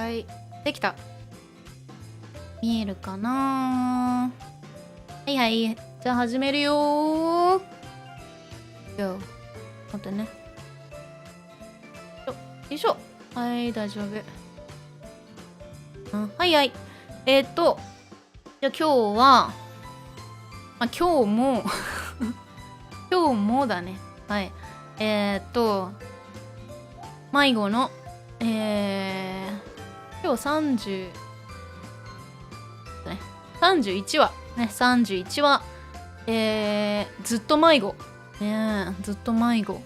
はい。できた。見えるかな？はいはい。じゃあ始めるよー。よ。待ってね。よいしょ。はい、大丈夫。はいはい。じゃあ今日は、まあ、今日も、今日もだね。はい。迷子の、今日30、ね、31話。ね、31話。ずっと迷子。ね、ずっと迷子。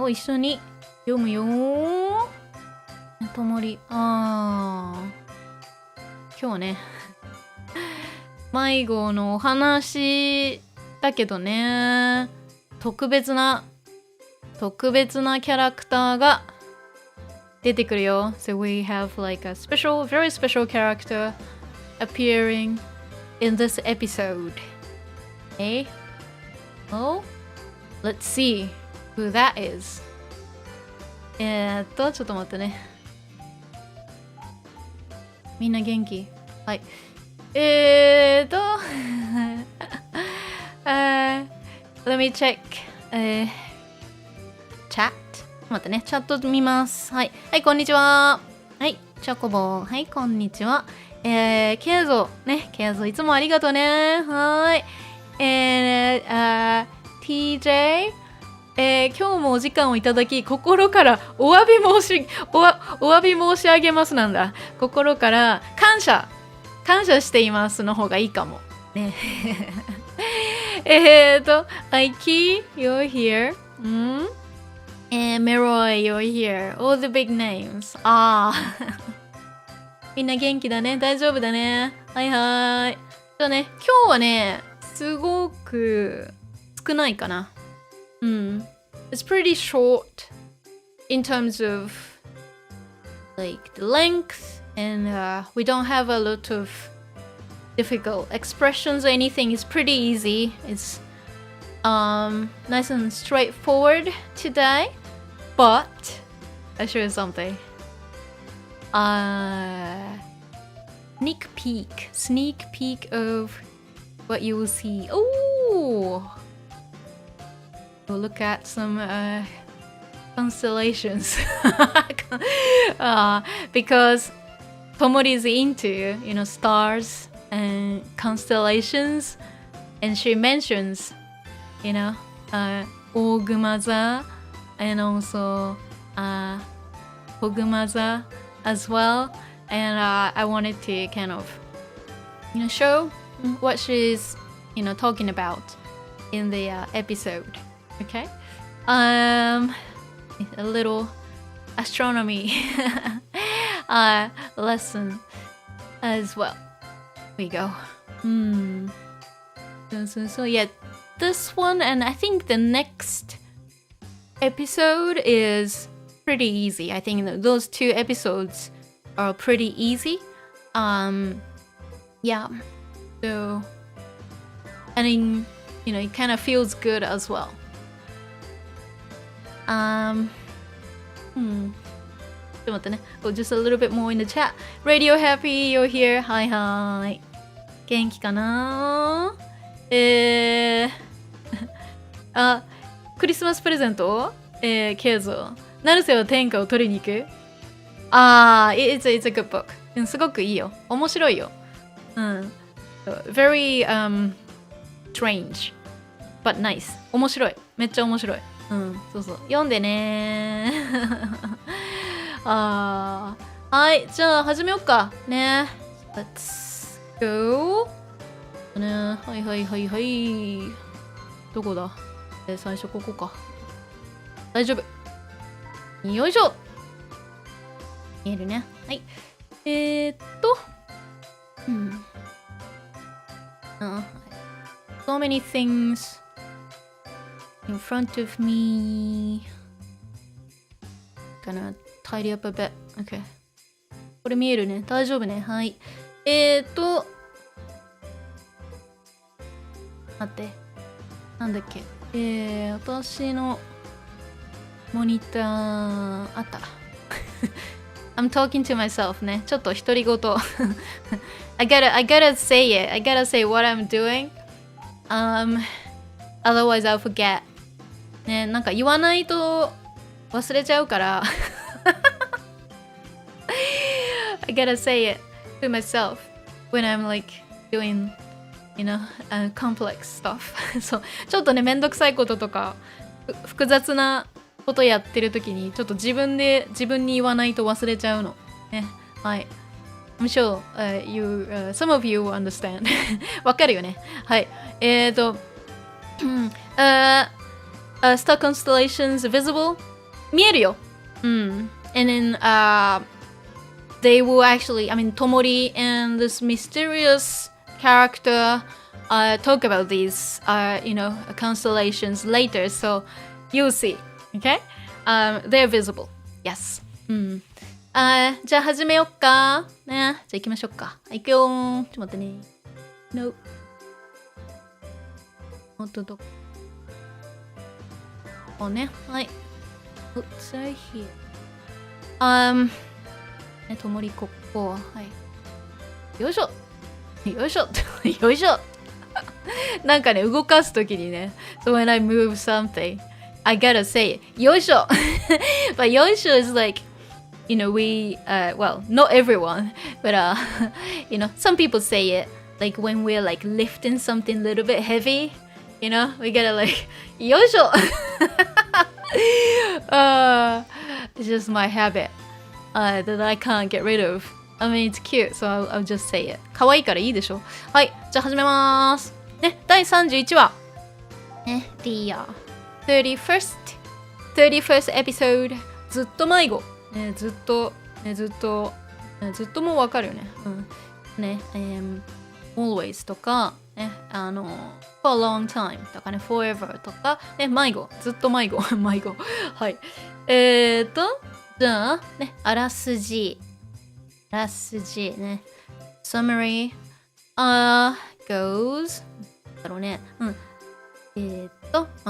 を一緒に読むよー。ともり。今日ね、迷子のお話だけどね、特別なキャラクターが出てくるよ。So we have like a special, very special character appearing in this episode. Okay? Oh, let's see who that is. ちょっと待ってね。みんな元気？はい。Let me check. Chat. 待ってね。チャット見ます。はい。はい、こんにちは。はい。チョコボー。はい、こんにちは。ケイゾ。ね。ケイゾ、いつもありがとうね。はい。TJ。今日もお時間をいただき、心からお詫び申し上げますなんだ。心から感謝していますの方がいいかも。ね。Aiki, you're here. Meroy, you're here. All the big names. みんな元気だね。大丈夫だね。はいはい。じゃあね、今日はね、すごく少ないかな。It's pretty short in terms of like the length, and we don't have a lot of difficult expressions or anything. It's pretty easy. It's nice and straightforward today. But I show you something. Sneak peek of what you will see. We'll look at some constellations. Because Tomori is into, stars and constellations, and she mentions, oぐま座 and alsoこぐま座 as well. And I wanted to kind of, show what she's, talking about in the episode. Okay? A little astronomy lesson as well. Here we go. So yeah, this one and I think the next episode is pretty easy. I think those two episodes are pretty easy. Yeah. So, and then, it kind of feels good as well. Just a little bit more in the chat. Radio Happy, you're here. Hi, hi. 元気かな？クリスマスプレゼント？ケイゾ。成瀬は天下を取りに行く？it's a good book. すごくいいよ。面白いよ。Very strange, but nice. 面白い。めっちゃ面白い。そうそう。読んでねはい。じゃあ、始めよっか。ね。Let's go. ね。はい。どこだ？最初ここか。大丈夫。よいしょ。見えるね。はい。So many things in front of me. Gonna tidy up a bit. Okay. これ見えるね。大丈夫ね。はい。待って。なんだっけ。私のモニターあった。I'm talking to myself ね。ちょっと独り言。I gotta say it. I gotta say what I'm doing. Otherwise I'll forget. ね、なんか言わないと忘れちゃうから。I gotta say it to myself when I'm like doing, complex stuff. そう、ちょっとね、めんどくさいこととか、複雑なことやってるときに、ちょっと自分に言わないと忘れちゃうの。ね、はい。I'm sure, some of you will understand. わかるよね。はい。Star constellations visible? 見えるよ。And then, they will actually, Tomori and this mysterious character talk about these, constellations later, so you'll see, okay? They're visible, yes. じゃあ始めよっか。ね、じゃあ行きましょうか。行くよー。ちょっと待ってね。No. おっとどこね、はい。What's right here? ね、ともりここ、はい。よいしょよいしょよいしょなんかね、動かすときにね、so when I move something, I gotta say it. よいしょBut よいしょ is like, we, well, not everyone, but, some people say it, like when we're like lifting something a little bit heavy, we gotta like, よいしょIt's just my habit.That I can't get rid of. It's cute, so I'll just say it. 可愛いからいいでしょ。はい、じゃあ始めます。ね、第31話。ね、The first episode. ずっと迷子。ね、ずっともうわかるよね。ね、always とか、ね、for a long time とかね、forever とか、ね、迷子。ずっと迷子。迷子。はい。じゃあ、ね、あらすじね。Summary goes だろうね。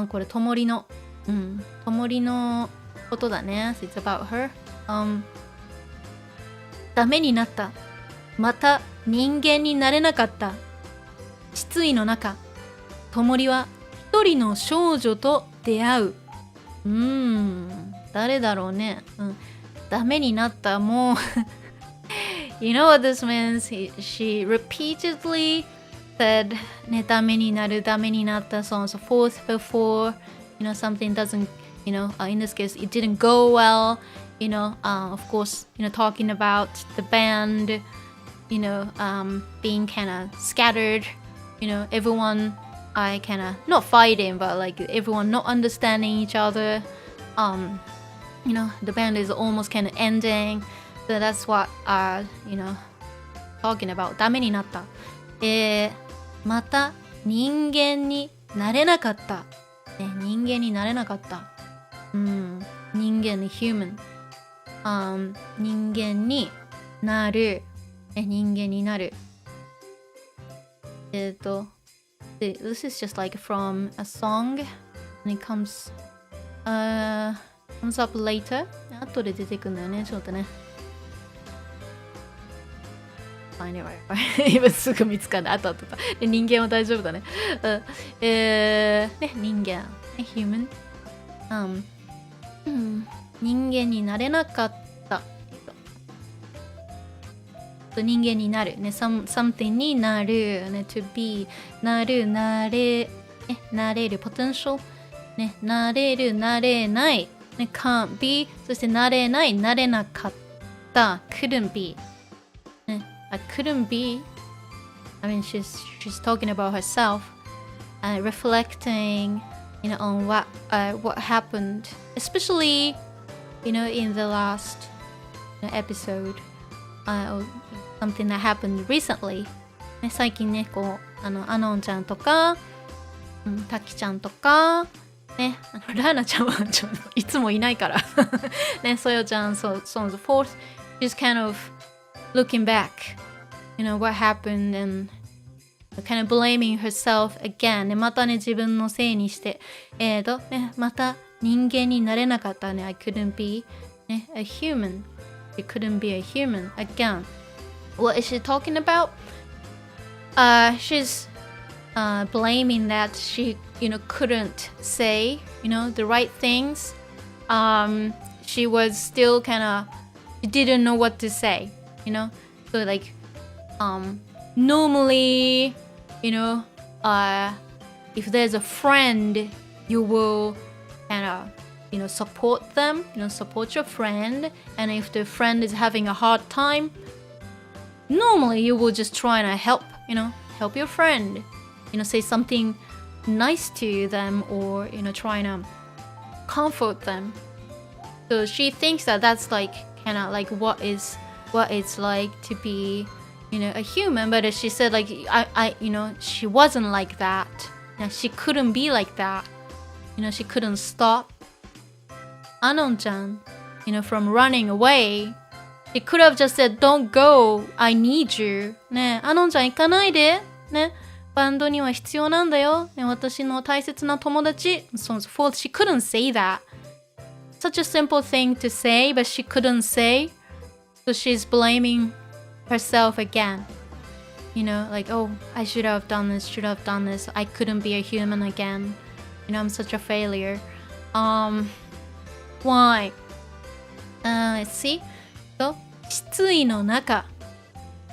これ、ともりのことだね。So it's about her. ダメになった。また人間になれなかった。失意の中、ともりは一人の少女と出会う。誰だろうね。ダメになった。もうYou know what this means? She repeatedly said ね、ダメになる、ダメになった so on and so forth before, something doesn't, in this case, it didn't go well, of course, talking about the band, being kind of scattered, everyone, kind of, not fighting, but like everyone not understanding each other, the band is almost kind of ending, so that's what, talking about. ダメになった。また人間になれなかった。ね、人間になれなかった。人間に human。人間になる。人間になる。This is just like from a song, and it comes up later. 後で出てくんだよね、ちょっとね。今すぐ見つかんない。あった。で、人間は大丈夫だね。ね、人間。ね、human。人間になれなかった。人間になる。ね、something になる。ね、to be。なれる。potential。ね、なれる、なれない。ね、can't be。そしてなれない、なれなかった。couldn't be。ね、couldn't be. She's talking about herself, reflecting, on what happened, especially, in the last episode, something that happened recently. ね、最近ね、こう、アノンちゃんとか、タキちゃんとか、ね、ラーナちゃんはいつもいないから。ね、ソヨちゃん、so on so forth. She's kind of looking back, what happened and kind of blaming herself again. ね、またね、自分のせいにして、ね、また人間になれなかったね。I couldn't be、ね、a human. She couldn't be a human again. What is she talking about? She's blaming that she, couldn't say, the right things. She was still she didn't know what to say, So like, normally, if there's a friend, you will support them, support your friend. And if the friend is having a hard time, normally you will just try and help your friend, say something nice to them or, trying to comfort them. So she thinks that that's like what it's like to be, a human. But she said like, she wasn't like that. She couldn't be like that. She couldn't stop Anon-chan, from running away. She could have just said, don't go, I need you. ねえ、アノンちゃん行かないで。ね、バンドには必要なんだよ。ね、私の大切な友達。So she couldn't say that. Such a simple thing to say, but she couldn't say. So she's blaming herself again. Like, oh, I should have done this. I couldn't be a human again. I'm such a failure. Why? Let's see. So, 失意の中。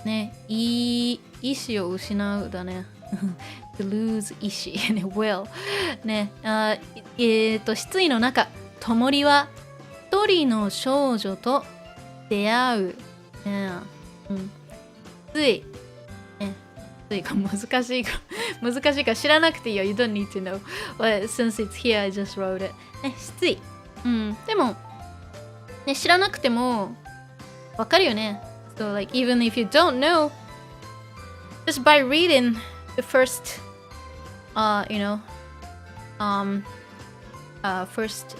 ね、意志を失うだね。to lose 意志。ね、will。ね、失意の中、ともりは一人の少女と出会う。ね、失意。ね、難しいか知らなくていいよ。You don't need to know. But since it's here, I just wrote it. ね、失意。でも、ね、知らなくてもわかるよね。So like even if you don't know, just by reading the first, first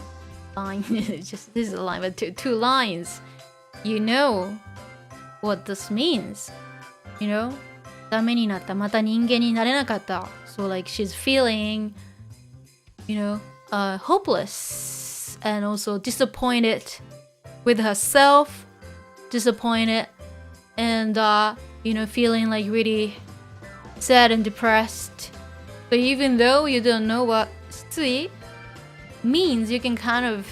line, just this is a line, but two lines, you know what this means. ダメになった。また人間になれなかった。So like she's feeling, hopeless and also disappointed with herself, disappointed and, feeling like really sad and depressed. But even though you don't know what 失意 means, you can kind of,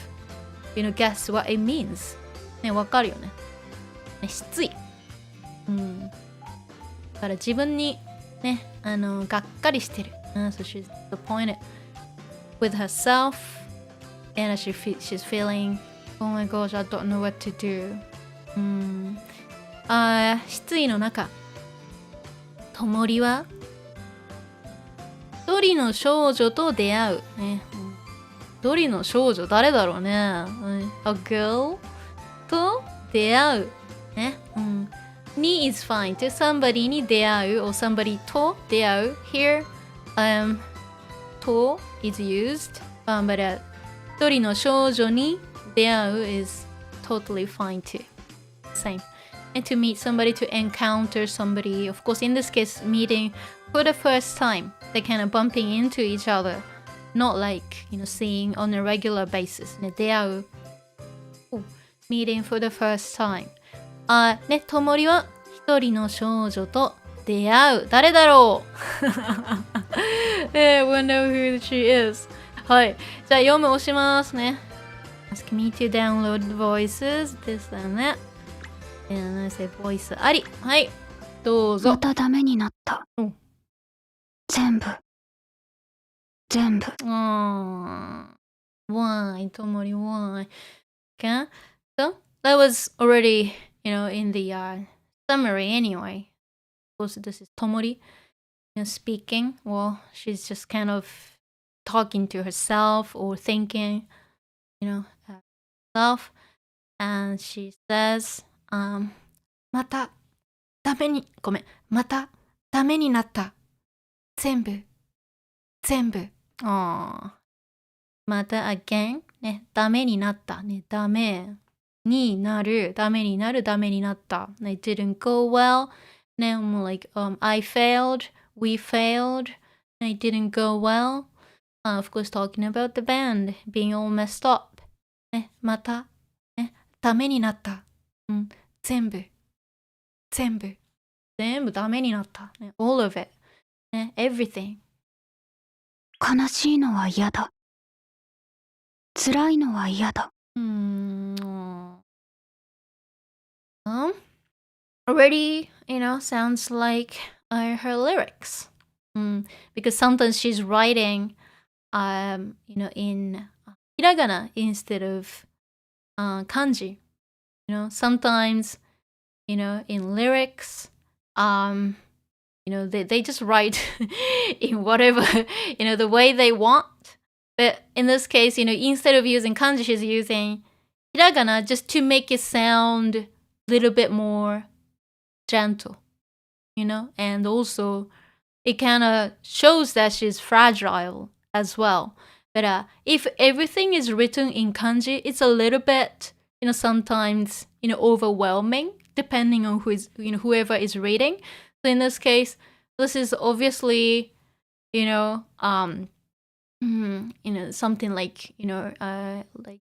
guess what it means. ね、わかるよね。ね、失意。だから自分にね、がっかりしてる。So she's disappointed with herself and she's feeling, oh my gosh, I don't know what to do. 失意の中、ともりは一人の少女と出会う。ね、一人の少女誰だろうね。A girl と出会う。ね、に is fine. To somebody に出会う or somebody と出会う。Here, と is used. But 一人の少女に出会う is totally fine too. Same. And to meet somebody, to encounter somebody. Of course, in this case, meeting for the first time. They're kind of bumping into each other. Not like, seeing on a regular basis. ね、出会う。Meeting for the first time. ね、ともりは一人の少女と出会う。誰だろう？ we'll know who she is. はい。じゃあ読む押しますね。Ask me to download voices. ですね。And I say voice あり。はい。どうぞ。またダメになった。全部。Why? ともり why? Okay. So, that was already, in the summary anyway. Of course, this is Tomori speaking. Well, she's just kind of talking to herself or thinking, herself. And she says, またダメになった。全部。また again ね、ダメになった。ね、ダメになる。ダメになった。ね、it didn't go well. ね、もう like, I failed, we failed. ね、it didn't go well. Of course, talking about the band being all messed up. ね、また、ね、ダメになった。全部。全部ダメになった。ね、all of it. ね、everything. 悲しいのは嫌だ。辛いのは嫌だ。Already, sounds like her lyrics. Because sometimes she's writing, in hiragana instead of kanji. Sometimes, in lyrics, they just write in whatever, the way they want. But in this case, instead of using kanji, she's using hiragana just to make it sound a little bit more gentle, and also it kind of shows that she's fragile as well. But if everything is written in kanji, it's a little bit, sometimes, overwhelming, depending on whoever is reading. So in this case, this is obviously, something like, like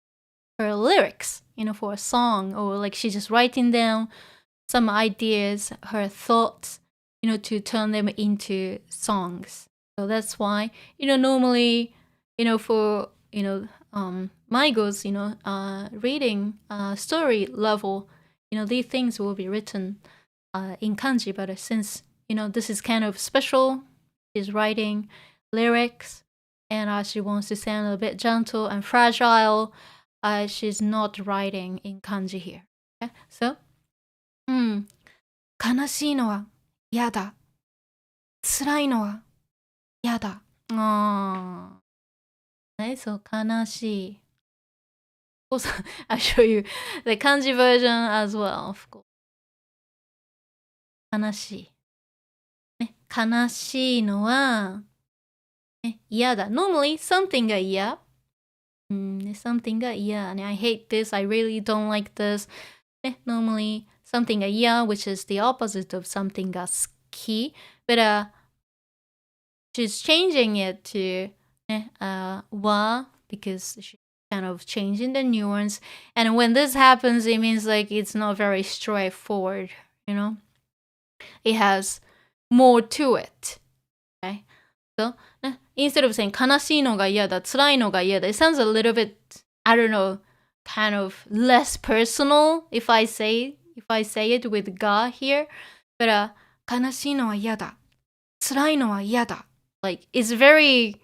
her lyrics, for a song, or like she's just writing down some ideas, her thoughts, to turn them into songs. So that's why, normally, for, MyGo's, reading story level, these things will be written in kanji. But since, this is kind of special, she's writing lyrics, and she wants to sound a bit gentle and fragile, she's not writing in kanji here. Okay? So, 悲しいのは嫌だ。辛いのは嫌だ。Okay, so 悲しい。Also, I'll show you the kanji version as well, of course. 悲しい。ね、悲しいのは、ね、嫌だ。Normally, something が嫌。something が嫌。ね、I hate this, I really don't like this. ね、normally, something が嫌, which is the opposite of something が好き. But she's changing it to ね、wa, because she's kind of changing the nuance. And when this happens, it means like it's not very straightforward, It has more to it. Okay? So, instead of saying 悲しいのが嫌だ、辛いのが嫌だ, it sounds a little bit, I don't know, kind of less personal if I say it with ga here. But 悲しいのは嫌だ、辛いのは嫌だ. Like, it's very,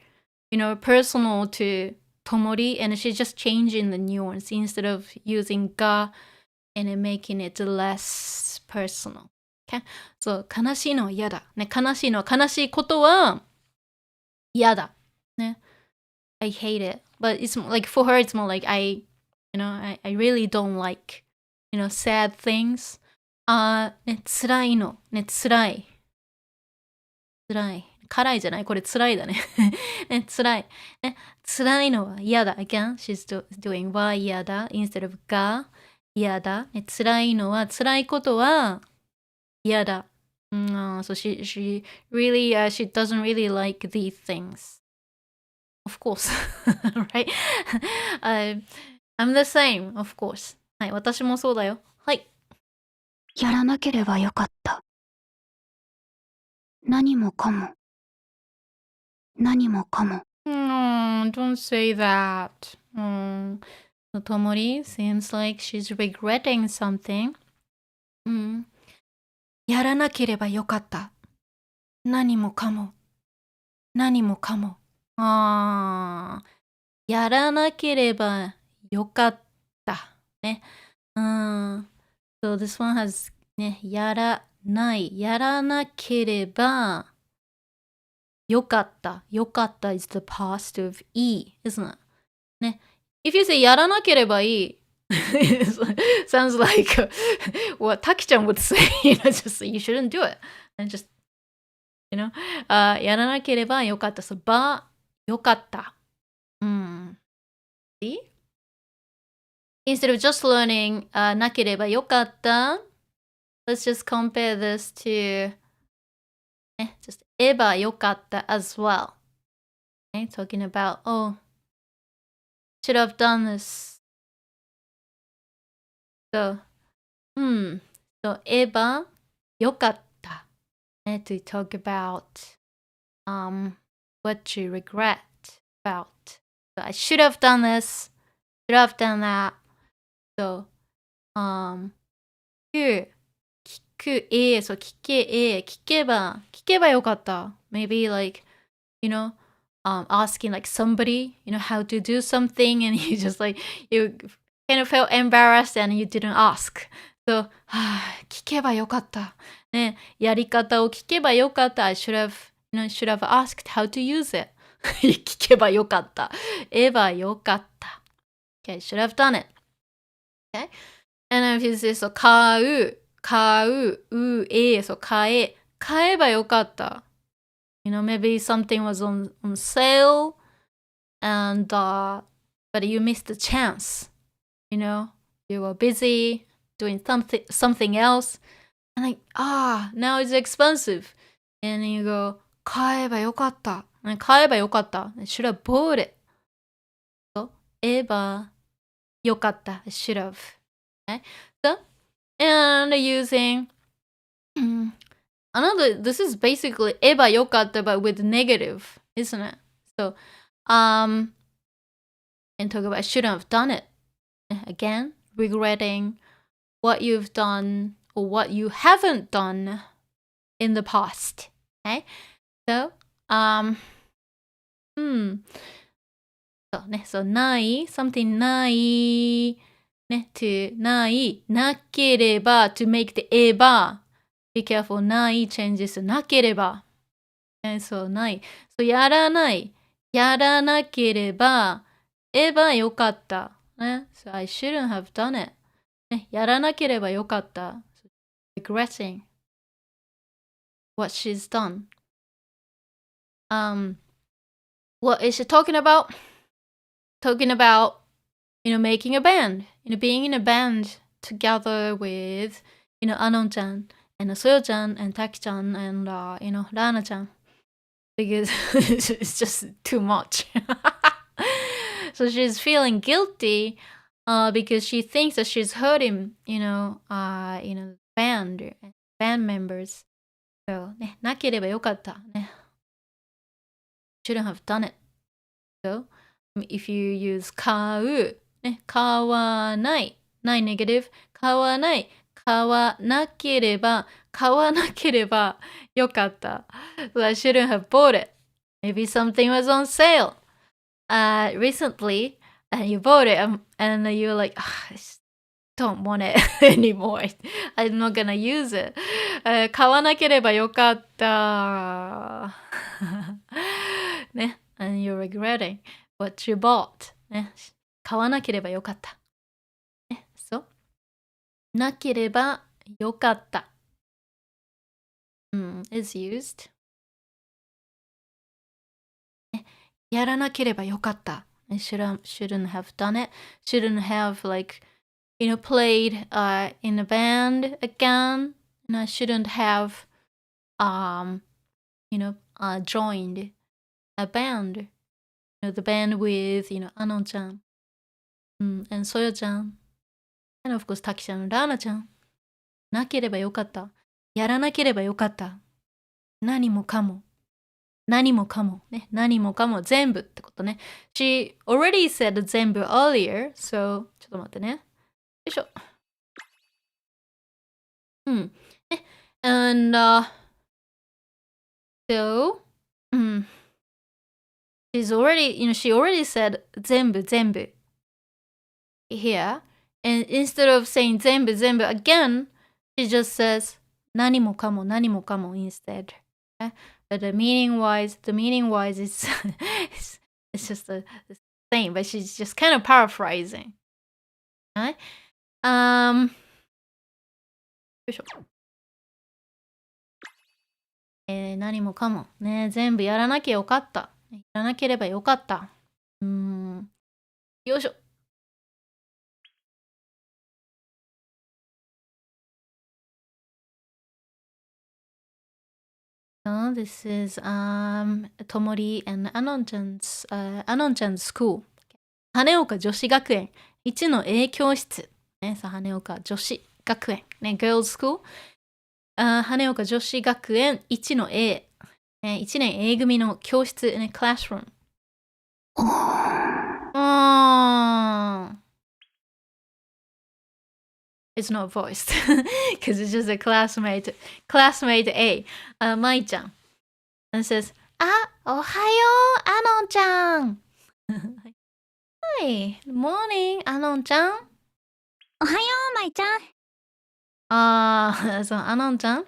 personal to Tomori, and she's just changing the nuance instead of using ga and then making it less personal. Okay? So, 悲しいのは嫌だ。ね、悲しいことは嫌だ。ね。I hate it. But it's like, for her, it's more like I really don't like, sad things. ね、辛いの。ね、辛い。辛いじゃない。これ辛いだね。ね、辛い。ね、辛いのは嫌だ。Again, she's doing は嫌だ instead of が嫌だ。ね、辛いのは、辛いことは嫌だ。So she really, she doesn't really like these things. Of course. Right? I'm the same, of course. はい、私もそうだよ。はい。やらなければよかった。何もかも。何もかも。No, don't say that. Tomori seems like she's regretting something. やらなければよかった。何もかも。何もかも。やらなければよかった。ね。So this one has ね、やらない。やらなければよかった。よかった is the past of いい isn't it? ね。If you say やらなければいいsounds like what Taki-chan would say, just you shouldn't do it. And just, やらなければよかった。So, よかった。See? Instead of just learning なければよかった, let's just compare this to just えばよかった as well. Okay? Talking about, should have done this. So, So, えばよかった。To talk about what you regret about. So, I should have done this. Should have done that. So, 聞く、そう、聞けばよかった。Maybe like, asking like somebody, how to do something and you just like, you kind of felt embarrassed and you didn't ask. So, 聞けばよかった。ね、やり方を聞けばよかった。I should have asked how to use it. 聞けばよかった。言えばよかった。Okay, should have done it. Okay? And then if you say, そう、買う、そう、買えばよかった。Maybe something was on sale and but you missed the chance. You were busy doing something else and like, now it's expensive. And you go, 買えばよかった。買えばよかった。I should have bought it. そう、言えばよかった。I should have. Okay? So, and using this is basically 言えばよかった but with negative, isn't it? So, and talk about I shouldn't have done it. Again, regretting what you've done or what you haven't done in the past. Okay? So, そうね、そう、ない、something ない、ね、to ない、なければ、to make the えば、be careful ない changes to なければ。そう、ない。そう、やらない。やらなければ、えばよかった。ね。So I shouldn't have done it. ね、やらなければよかった。So, regretting what she's done. What is she talking about? Talking about, making a band. Being in a band together with, Anon-chan and Soyo-chan and Taki-chan and, Rana-chan. Because it's just too much. So she's feeling guilty because she thinks that she's hurting, band members. So, ね、なければよかった。ね。Shouldn't have done it. So, if you use 買う、ね、買わない、ない negative、買わない、買わなければよかった。So I shouldn't have bought it. Maybe something was on sale recently and you bought it and you're like, I just don't want it anymore. I'm not gonna use it. 買わなければよかった。ね、and you're regretting what you bought. ね、買わなければよかった。ね、そう。なければよかった。is used. ね、やらなければよかった。Shouldn't have done it. Shouldn't have like, played in a band again. And I shouldn't have, joined a band. The band with, Anon-chan, and Soyo-chan, and of course Taki-chan and Rana-chan. なければよかった。やらなければよかった。何もかも。何もかも。ね。何もかも。全部ってことね。She already said 全部 earlier, so ちょっと待ってね。よいしょ。And, so, she already said 全部here. And instead of saying 全部 again, she just says 何もかも instead. Okay? But the meaning wise is it's just the same, but she's just kind of paraphrasing. Okay? よいしょ。何もかもね、全部やらなきゃよかった。やらなければよかった。よいしょ。So this is Tomori and Anon-chan's school. 羽岡女子学園1の A 教室。ね、さあ羽岡女子学園。ね、girls school。羽岡女子学園1の A。1年 A 組の教室、ね、classroom。It's not voiced because it's just a classmate. Classmate A. まいちゃん。And says, おはよう、アノンちゃん。Hi, good morning, アノンちゃん。おはよう、まいちゃん。そう、アノンちゃん。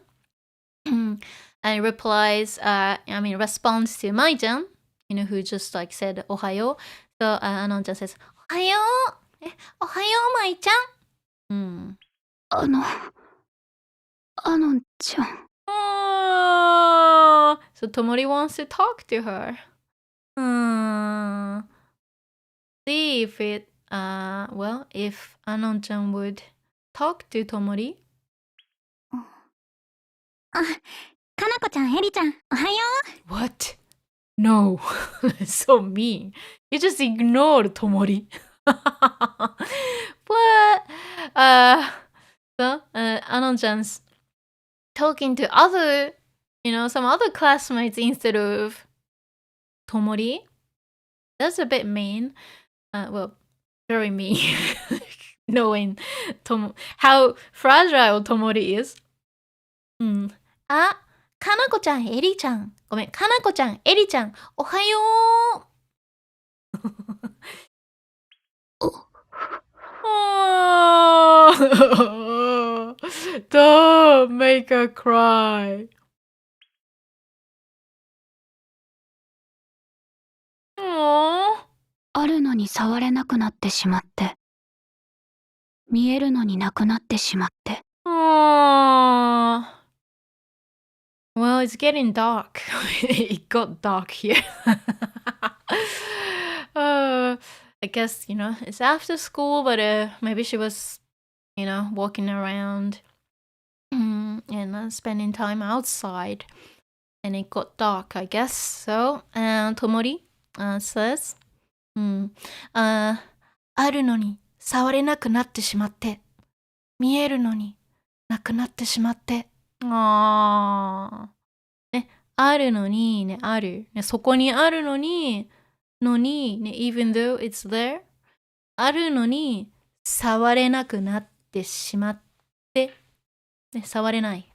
And replies, responds to まいちゃん。who just like said, おはよう。So, アノンちゃん says, おはよう。おはよう、まいちゃん。アノンちゃん。So Tomori wants to talk to her. See if if Anon-chan would talk to Tomori. かなこちゃん、エリちゃん、おはよう。What? No. So mean. You just ignored Tomori. What? So, Anon-chan's talking to other, some other classmates instead of Tomori. That's a bit mean. Very mean. Knowing how fragile Tomori is. かなこちゃん、エリちゃん。ごめん、かなこちゃん、エリちゃん、おはよう。Don't make her cry. あるのに触れなくなってしまって。見えるのになくなってしまって。Well, it's getting dark. It got dark here. I guess, it's after school, but maybe she was, walking around and spending time outside. And it got dark, I guess. So, Tomori says, あるのに触れなくなってしまって。見えるのになくなってしまって。ね、あるのに、ね、ある。ね、そこにあるのに、ね、even though it's there. あるのに、触れなくなってしまって。ね、触れない。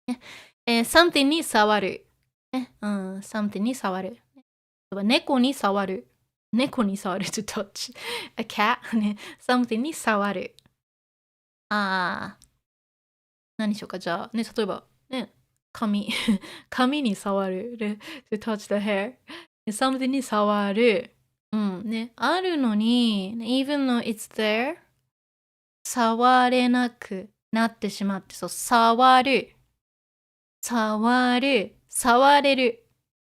ね、something に触る。ね、something に触る。猫に触る。猫に触る to touch. A cat. ね、something に触る。何しようか。じゃあ、ね、例えば、ね、髪に触る。to touch the hair. something に触る。ね、あるのに、even though it's there, 触れなくなってしまって、そう、触る。触る。触れる。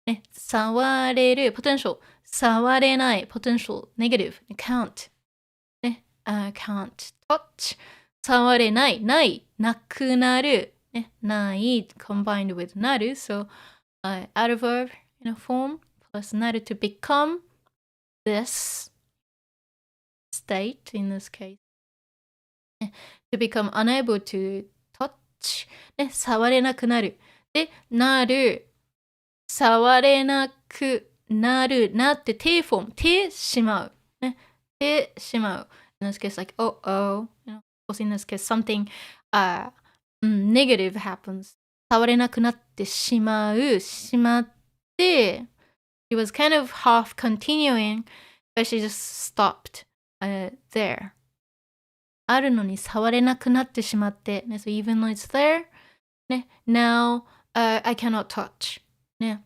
ね、触れる。potential。触れない。potential。negative。can't。ね、can't touch。触れない。ない。なくなる。ね、ない。combined with なる。So, adverb in a form plus なる to become this state in this case. ね、to become unable to touch. ね、触れなくなる。で、なる。触れなくなる。なって、てフォーム。てしまう。ね。てしまう。In this case, like, oh. In this case, something negative happens. 触れなくなってしまう。しまって。She was kind of half continuing, but she just stopped there. あるのに触れなくなってしまって。ね、so even though it's there, ね、now I cannot touch. ね、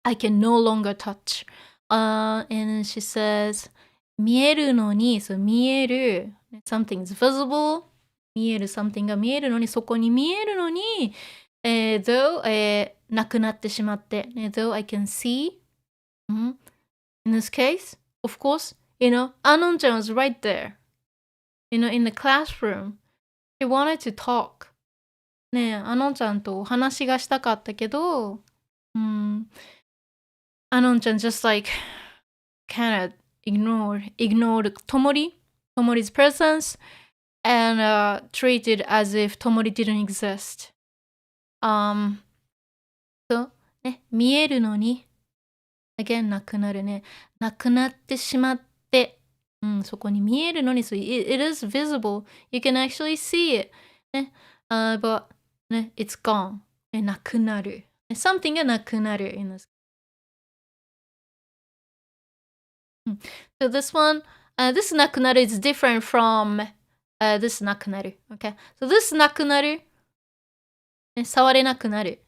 I can no longer touch. And she says, 見えるのに、そう見える、something is visible. 見える something が見えるのに、そこに見えるのに、though なくなってしまって、ね、though I can see. In this case, of course, Anon-chan was right there. In the classroom. She wanted to talk. ね、Anon-chan ちゃんとお話がしたかったけど、Anon-chan just like kind of ignored Tomori's presence and treated as if Tomori didn't exist. と、ね、見えるのに、again なくなるね。なくなってしまって、そこに見えるのに、so it is visible. You can actually see it. ね、but ね、it's gone. ね、なくなる。something がなくなる。in this. So this one, this なくなる is different from this なくなる。Okay? So this なくなる、ね、触れなくなる。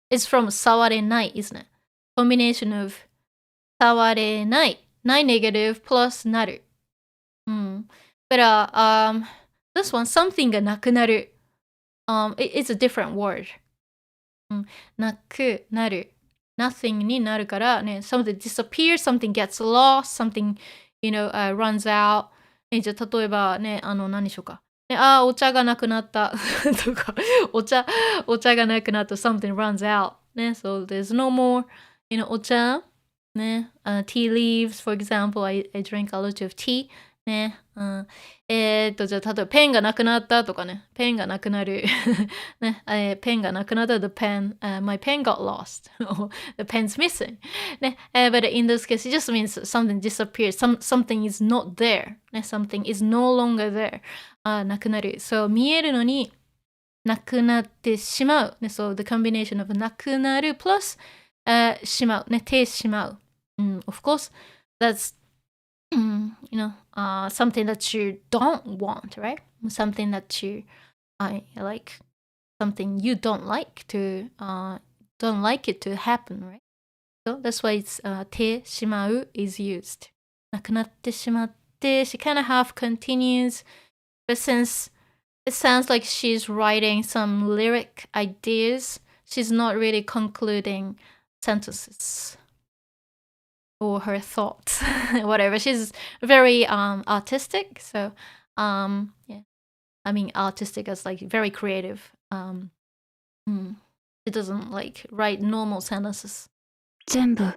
is from 触れない、isn't it? Combination of 触れない、ない negative plus なる。But this one, something がなくなる。it's a different word. なくなる。nothing になるからね、something disappears, something gets lost, something, runs out. じゃあ例えばね、何でしょうか。ね、お茶がなくなったとか、お茶がなくなった something runs out. ね、so there's no more, お茶ね、tea leaves, for example, I drink a lot of tea. ね、じゃあ例えばペンがなくなったとかね、ペンがなくなる。ね、ペンがなくなった the pen, my pen got lost. the pen's missing. ね、but in this case, it just means something disappears. Something is not there. ね、something is no longer there. なくなる。そう、見えるのになくなってしまう。ね、so the combination of なくなる plus しまう。ね、てしまう。of course, that's something that you don't want, right? Something that you like, something you don't like it to happen, right? So that's why it's てしまう is used. なくなってしまって she kind of half continues, but since it sounds like she's writing some lyric ideas, she's not really concluding sentences. Or her thoughts, whatever. She's very artistic, so yeah. I mean artistic as like very creative. She doesn't like write normal sentences. 全部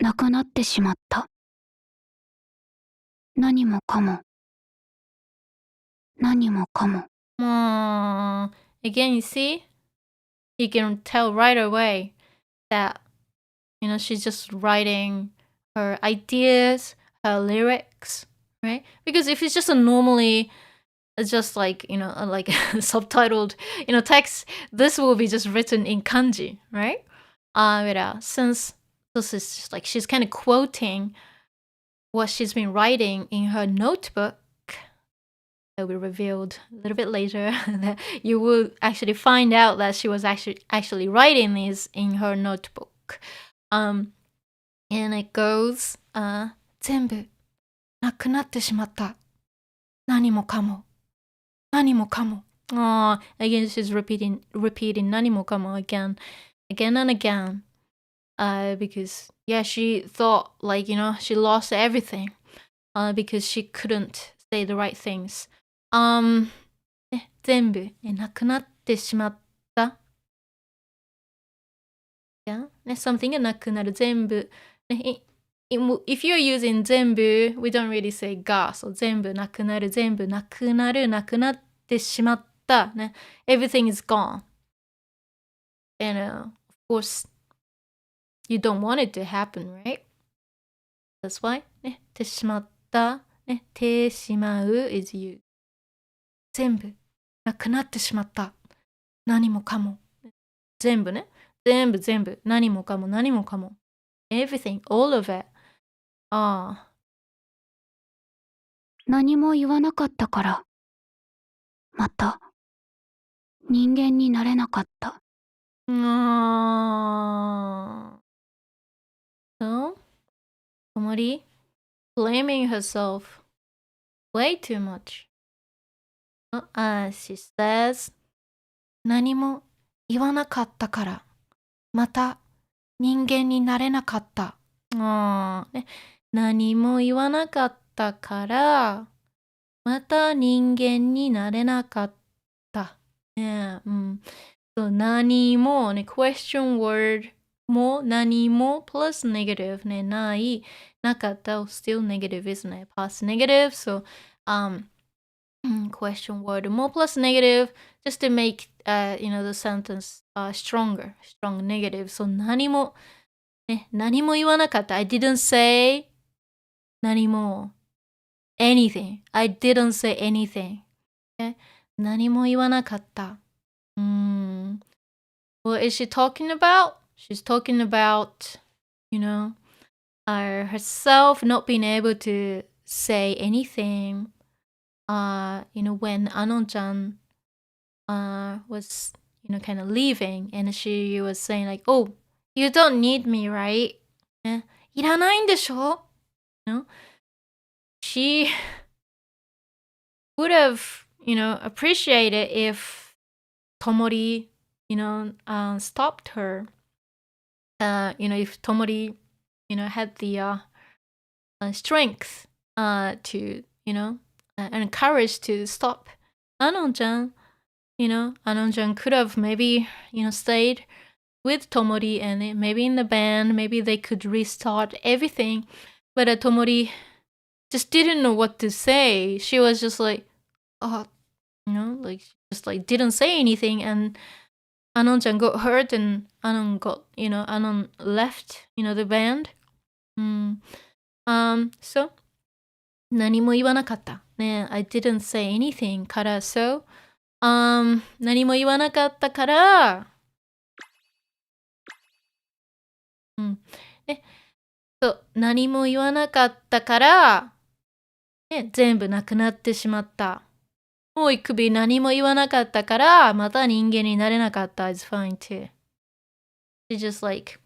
なくなってしまった。何もかも。何もかも。Again, you see, you can tell right away that she's just writing her ideas, her lyrics, right? Because if it's just a normally, just like, like subtitled, text, this will be just written in kanji, right? But since this is just like she's kind of quoting what she's been writing in her notebook, that will be revealed a little bit later, that you will actually find out that she was actually writing this in her notebook. And it goes, 全部なくなってしまった。何もかも。何もかも。Again, she's repeating 何もかも again and again. Because, yeah, she thought, like, she lost everything. Because she couldn't say the right things. 全部なくなってしまった。Yeah, ね、something がなくなる。全部。ね、if you're using 全部, we don't really say が。So 全部なくなる。全部なくなる。なくなってしまった。ね、everything is gone. And of course, you don't want it to happen, right? That's why ね、てしまった。ね、てしまう is used. 全部なくなってしまった。何もかも。全部ね。全部。何もかも。何もかも。Everything, all of it. 何も言わなかったから、また人間になれなかった。So, Tomori blaming herself way too much. She says, 何も言わなかったから、また人間になれなかった。ね、何も言わなかったから、また人間になれなかった。ね、そう、何もね、question word も何も plus negative ね、ない、なかった still negative isn't it? Past negative, so question word more plus negative just to make the sentence strong negative. So 何も言わなかった。I didn't say 何も anything. I didn't say anything. Okay? 何も言わなかった。What is she talking about? She's talking about, herself not being able to say anything. When Anon-chan was, kind of leaving, and she was saying like, "Oh, you don't need me, right?" いらないんでしょ? She would have, appreciated if Tomori, stopped her. If Tomori, had the strength to, and courage to stop Anon-chan. Anon-chan could have maybe, stayed with Tomori and maybe in the band, maybe they could restart everything. But Tomori just didn't know what to say. She was just like, just like didn't say anything, and Anon-chan got hurt, and Anon left, the band. So 何も言わなかった。ね、I didn't say anything から、so, 何も言わなかったから、何も言わなかったから、全部なくなってしまった。もうit could be何も言わなかったから、また人間になれなかった is fine too. She's just like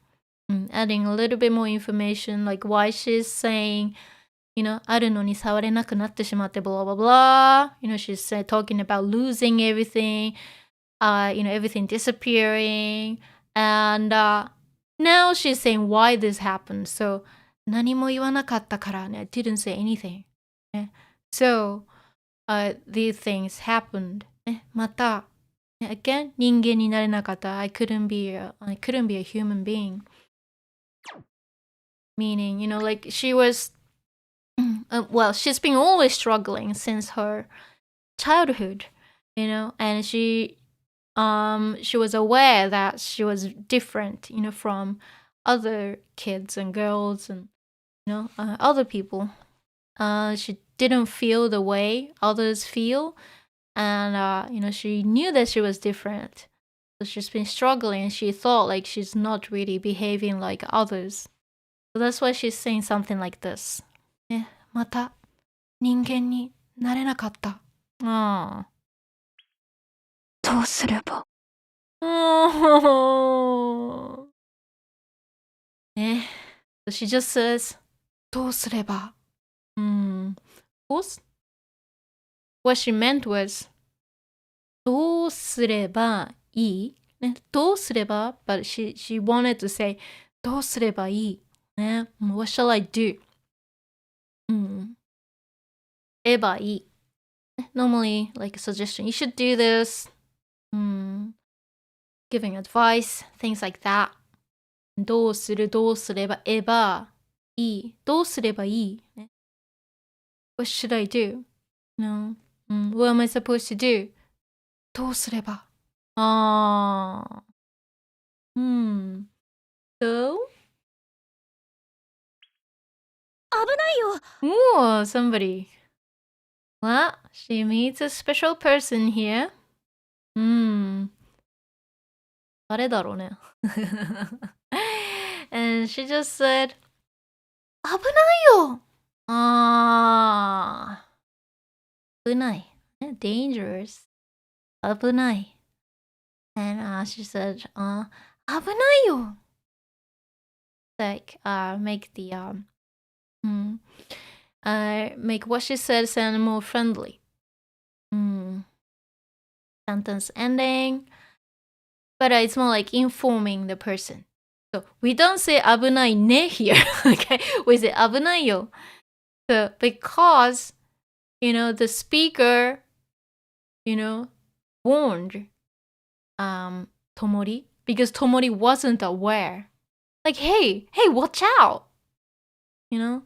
adding a little bit more information, like why she's saying, あるのに触れなくなってしまって、blah, blah, blah. She's talking about losing everything, everything disappearing. And now she's saying why this happened. So, 何も言わなかったからね、I didn't say anything. So, these things happened. また、again, 人間になれなかった。I couldn't be a human being. Meaning, like she was, she's been always struggling since her childhood, and she was aware that she was different, from other kids and girls and, other people. She didn't feel the way others feel, and, she knew that she was different. So she's been struggling, and she thought like she's not really behaving like others. So that's why she's saying something like this. また人間になれなかった。どうすれば。So she just says, どうすれば。What she meant was, どうすればいい。どうすれば but she wanted to say, どうすればいい。What shall I do? えばいい。Normally, like a suggestion, you should do this. Giving advice, things like that. どうする、どうすれば、えばいい。どうすればいい。What should I do? No. What am I supposed to do? どうすれば。So? 危ないよ。Ooh, somebody. Well, she meets a special person here. 誰だろうね。And she just said, 危ないよ。危ない。Dangerous. 危ない。And she said, 危ないよ。Like, make the, make what she said sound more friendly. Sentence ending. But it's more like informing the person. So we don't say 危ないね here. Okay, we say 危ないよ. So because, the speaker, warned Tomori, because Tomori wasn't aware. Like, hey, watch out. So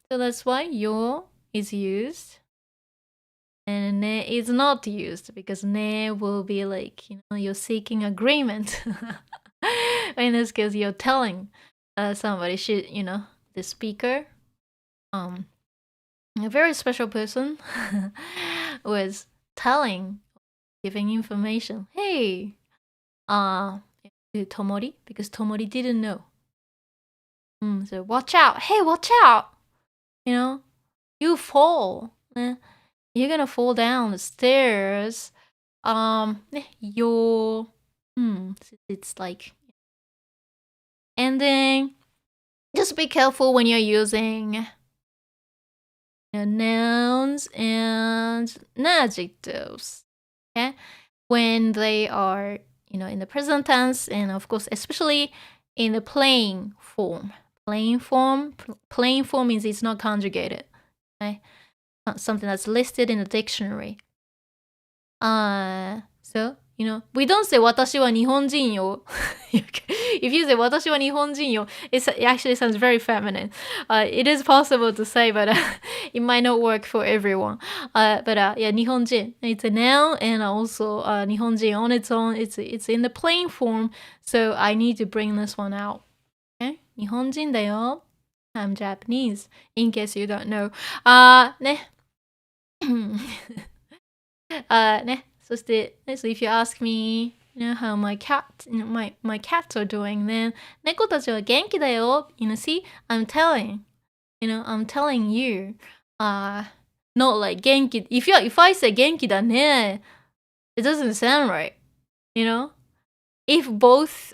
that's why yo is used. And ne is not used because ne will be like, you're seeking agreement. In this case, you're telling somebody, the speaker, a very special person was telling, giving information. Hey, to Tomori, because Tomori didn't know. So watch out. Hey, watch out. You fall. You're gonna fall down the stairs. It's like, and then just be careful when you're using nouns and adjectives. Okay, when they are in the present tense, and of course especially in the plain form. Plain form means it's not conjugated. Okay, something that's listed in the dictionary. So we don't say 私は日本人よ. If you say 私は日本人よ, it actually sounds very feminine. It is possible to say, but it might not work for everyone. But yeah, 日本人. It's a noun, and also 日本人 on its own. It's in the plain form, so I need to bring this one out. Okay? 日本人だよ. I'm Japanese, in case you don't know. ね. ね. So if you ask me, how my cats are doing, then 猫たちは元気だよ. See, I'm telling you, not like 元気. If I say 元気だね, it doesn't sound right, If both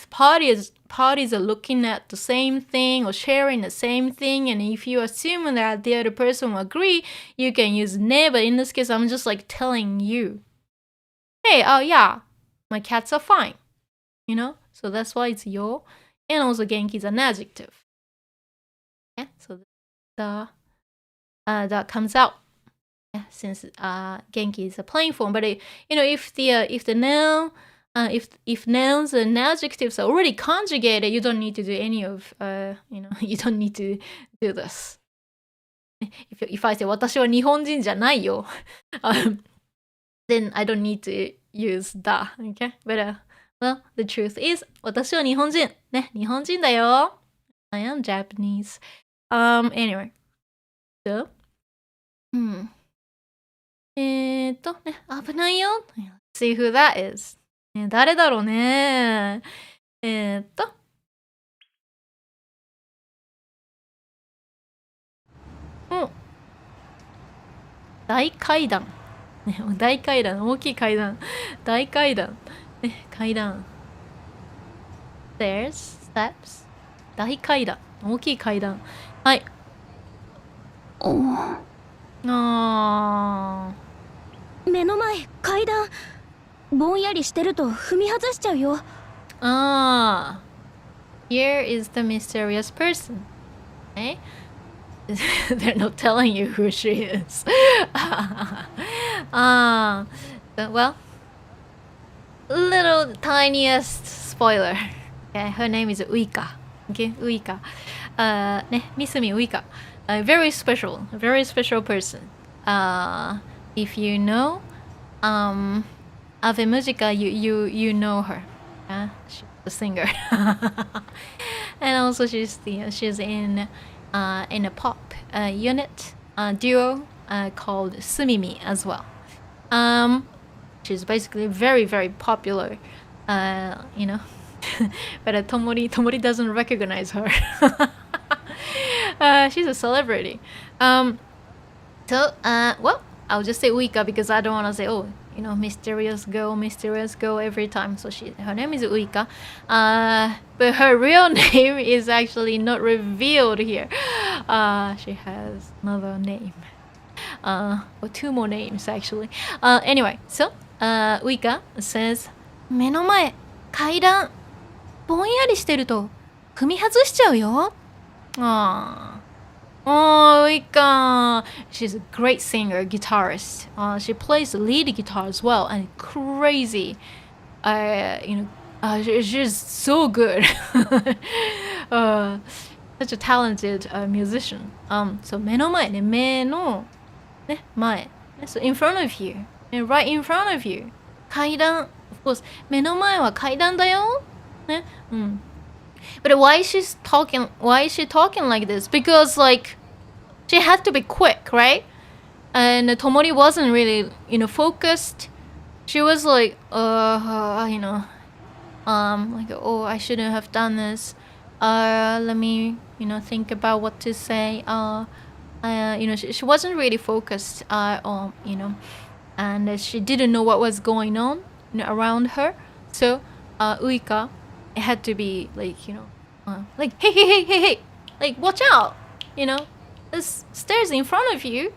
parties are looking at the same thing or sharing the same thing, and if you assume that the other person will agree, you can use ne, but in this case, I'm just like telling you, hey, yeah, my cats are fine, So that's why it's yo, and also genki is an adjective. Okay, so that comes out. Since genki is a plain form, but if the noun if nouns and adjectives are already conjugated, you don't need to do any of you don't need to do this. If I say 私は日本人じゃないよ, then I don't need to use that. Okay, but well, the truth is 私は日本人ね、日本人だよ. I am Japanese. Anyway, so ね、危ないよ. See who that is. 誰だろうね。大階段。大階段、大きい階段。大階段。階段。Stairs, steps. 大階段。大きい階段。はい。目の前、階段。ぼんやりしてると踏み外しちゃうよ。Here is the mysterious person. Okay? They're not telling you who she is. Well, little tiniest spoiler. Okay, her name is Uika. Okay, Uika. Misumi Uika. A very special person. If you know, Ave Mujica, you know her. She's a singer. And also she's in a pop unit duo called Sumimi as well. She's basically very, very popular, But Tomori doesn't recognize her. She's a celebrity. Well, I'll just say Uika because I don't want to say, mysterious girl every time. So her name is Uika. But her real name is actually not revealed here. She has another name. Or two more names actually. Anyway, so Uika says, 目の前、階段、ぼんやりしてると踏み外しちゃうよ。Oh, Uika. She's a great singer, guitarist. She plays the lead guitar as well, and crazy. She's so good. Such a talented musician. So 目の前ね、目のね前 So in front of you. Right in front of you. 階段 Of course 目の前は階段だよね、うん。But why is she talking like this? Because like she had to be quick, right? And Tomori wasn't really, focused. She was like, like, oh, I shouldn't have done this. Let me, think about what to say. She wasn't really focused on, and she didn't know what was going on, around her. So, Uika, it had to be like, like, hey, like, watch out, there's stairs in front of you.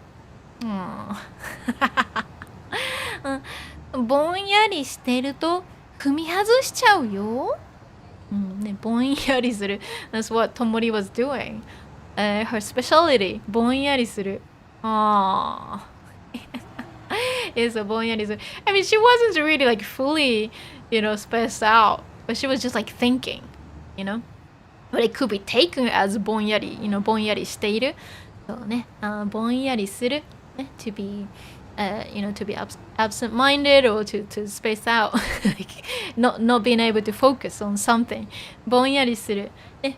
ぼんやりしてると踏み外しちゃうよ。ぼんやりする。That's what Tomori was doing. Her specialty. ぼんやりする。Is a ぼんやりする。I mean, she wasn't really like fully, spaced out, but she was just like thinking, But it could be taken as ぼんやり, ぼんやりしている。そうね。ぼんやりする。To be, to be absent-minded or to space out, like not being able to focus on something. ぼんやりする。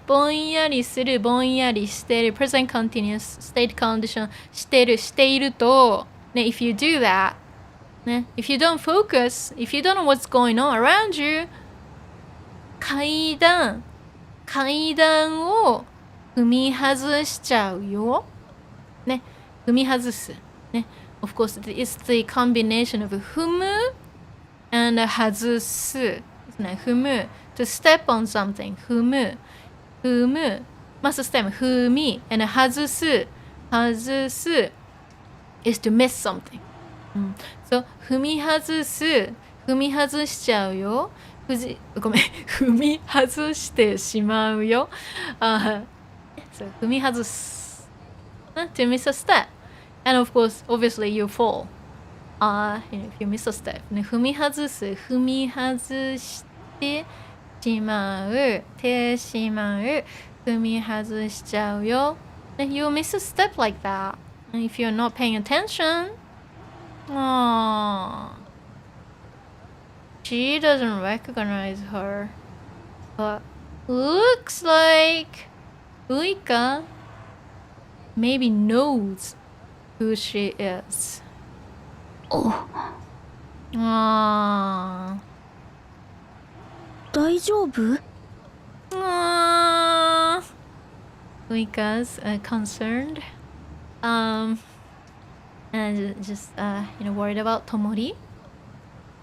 ぼんやりする、ぼんやりしてる。Present continuous state condition していると、if you do that, if you don't focus, if you don't know what's going on around you, 階段を踏み外しちゃうよ。踏み外す。Of course, it's the combination of 踏む and 外す。踏む to step on something. 踏む must step 踏み and 外す is to miss something. So 踏み外しちゃうよ。ごめん踏み外してしまうよ。So 踏み外す to miss a step. And of course, obviously you fall. If you miss a step. 踏み外してしまう。踏み外しちゃうよ。You miss a step like that. And if you're not paying attention, she doesn't recognize her. But looks like Uika maybe knows who she is. 大丈夫？ Uika's concerned. And just worried about Tomori.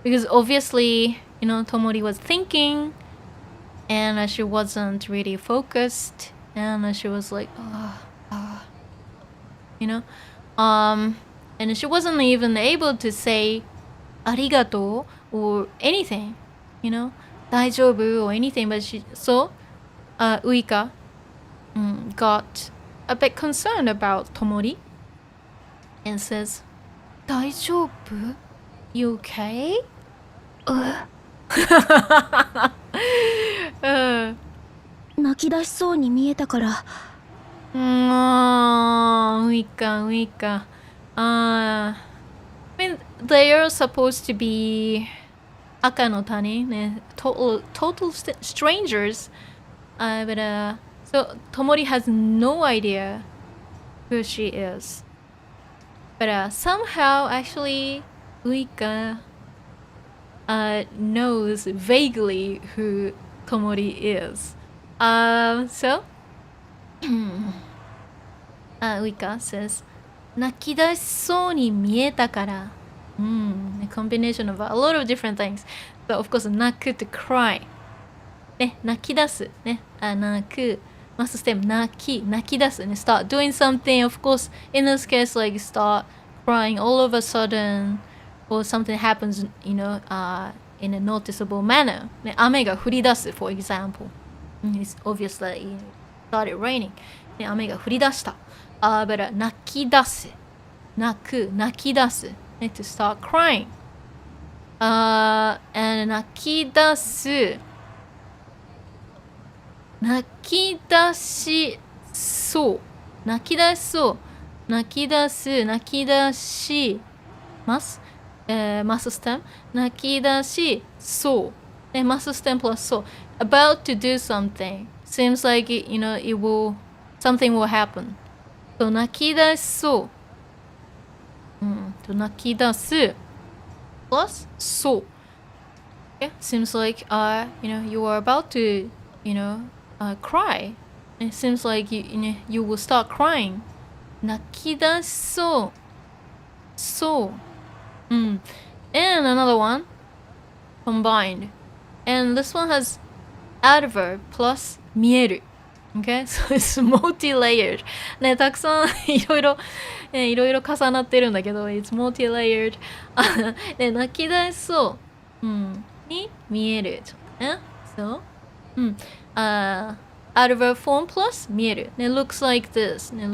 Because obviously, Tomori was thinking and she wasn't really focused and she was like, and she wasn't even able to say arigato or anything, 大丈夫 or anything, but Uika got a bit concerned about Tomori and says, 大丈夫? You okay? 泣き出しそうに見えたから。Uika. I mean, they are supposed to be aka no tani, total strangers. But so Tomori has no idea who she is. But somehow, actually, Uika knows vaguely who Tomori is. So Uika says, 泣き出しそうに見えたから。A combination of a lot of different things. So of course, 泣く to cry. 泣き出す。泣く。must step 泣き出す。Start doing something. Of course, in this case, like start crying all of a sudden, or something happens, in a noticeable manner. 雨が降り出す for example. It's obviously it started raining. 雨が降り出した。but 泣き出す。泣き出す。to start crying. And 泣き出す。泣き出しそう。泣き出しそう。泣き出す。泣き出し。ます。マスステム。泣き出しそう。マスステム plus そう。About to do something. Seems like it, something will happen. 泣き出しそう。泣き出す plus そう。Yeah, seems like you are about to cry. It seems like you will start crying. 泣き出しそう。そう。And another one combined. And this one has adverb plus 見える。Okay? So it's multi-layered. ね、たくさんいろいろ重なってるんだけど、it's multi-layered. ね、泣き出しそう。に見える。ちょっとね。そう。adverb form plus 見える。ね、looks like this. ね、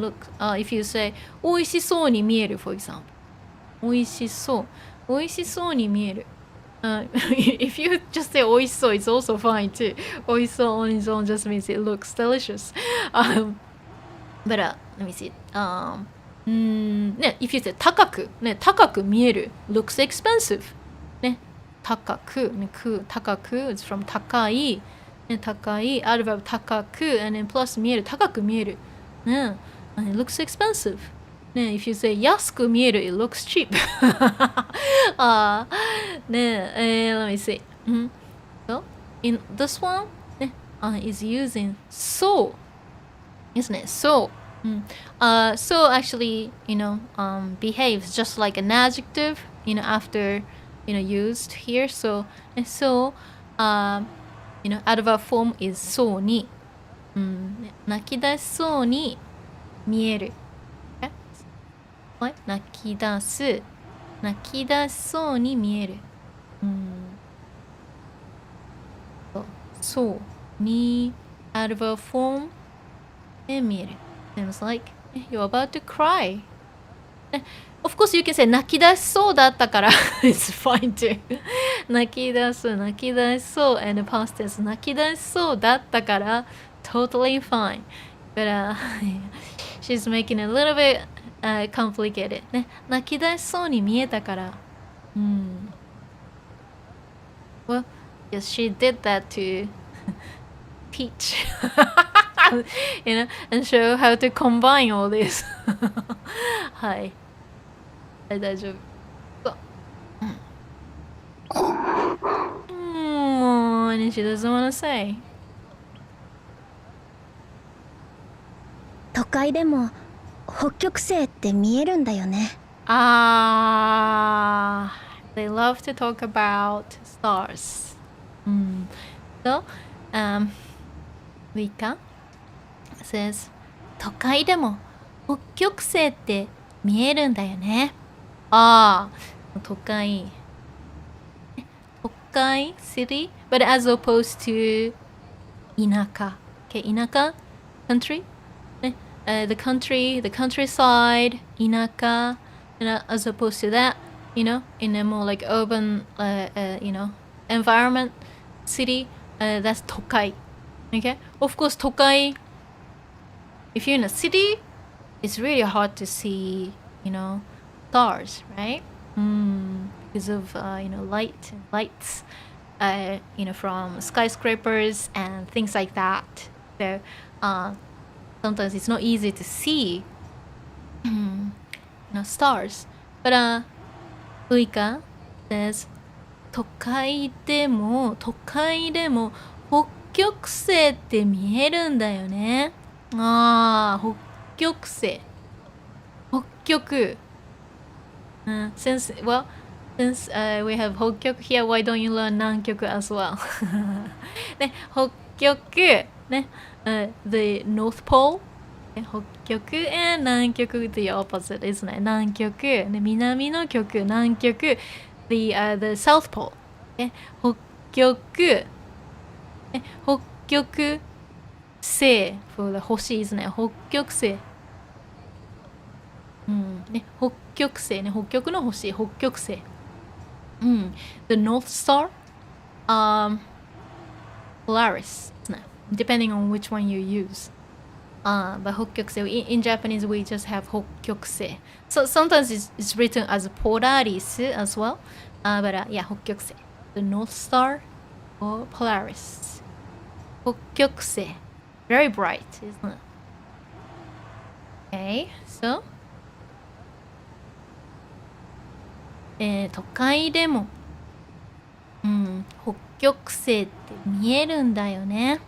if you say 美味しそうに見える for example. 美味しそう。美味しそうに見える。if you just say 美味しそう, it's also fine too. 美味しそう on its own just means it looks delicious. But let me see. ね、if you say 高く、ね、高く見える looks expensive. ね、高く、ね、高く it's from 高い、ね、高い adverb 高く and then plus 見える高く見える。ね、and it looks expensive. ね、if you say 安く見える it looks cheap. ね、let me see. So in this one ね、is using so isn't it? So so actually behaves just like an adjective after used here. So adverb form is そうに、泣き出しそうに見える。泣き出す泣き出しそうに見える。そうに adverb form で見える。Seems like you're about to cry. Of course you can say 泣き出しそうだったから it's fine too. 泣き出す泣き出しそう and the past tense 泣き出しそうだったから totally fine. But she's making it a little bit complicated. ね、泣き出しそうに見えたから。Well, yes, she did that to teach. and show how to combine all this. はい。大丈夫。and she doesn't want to say. 都会でも北極星って見えるんだよね。They love to talk about stars. So, Uika says, 都会でも北極星って見えるんだよね。都会。都会 city, but as opposed to 田舎。Okay, 田舎 country. The countryside, 田舎, as opposed to that, in a more like urban, environment, city, that's 都会. Okay? Of course, 都会, if you're in a city, it's really hard to see, stars, right? Because of, lights, from skyscrapers and things like that. So, sometimes it's not easy to see stars. But Uika says 都会でも北極星って見えるんだよね。北極星。北極。Since we have 北極 here, why don't you learn 南極 as well? ね、北極ね。The North Pole, 北極 and 南極 the opposite, isn't it? 南極、南の極、南極 the South Pole. 北極、北極星 for the 星 isn't it? 北極星。北極星ね、北極の星、北極星。The North Star, Polaris, isn't it? Depending on which one you use. But 北極星 in Japanese we just have 北極星 so sometimes it's written as Polaris as well but yeah 北極星 the North Star or Polaris 北極星 very bright isn't it okay so 都会でも北極星って見えるんだよね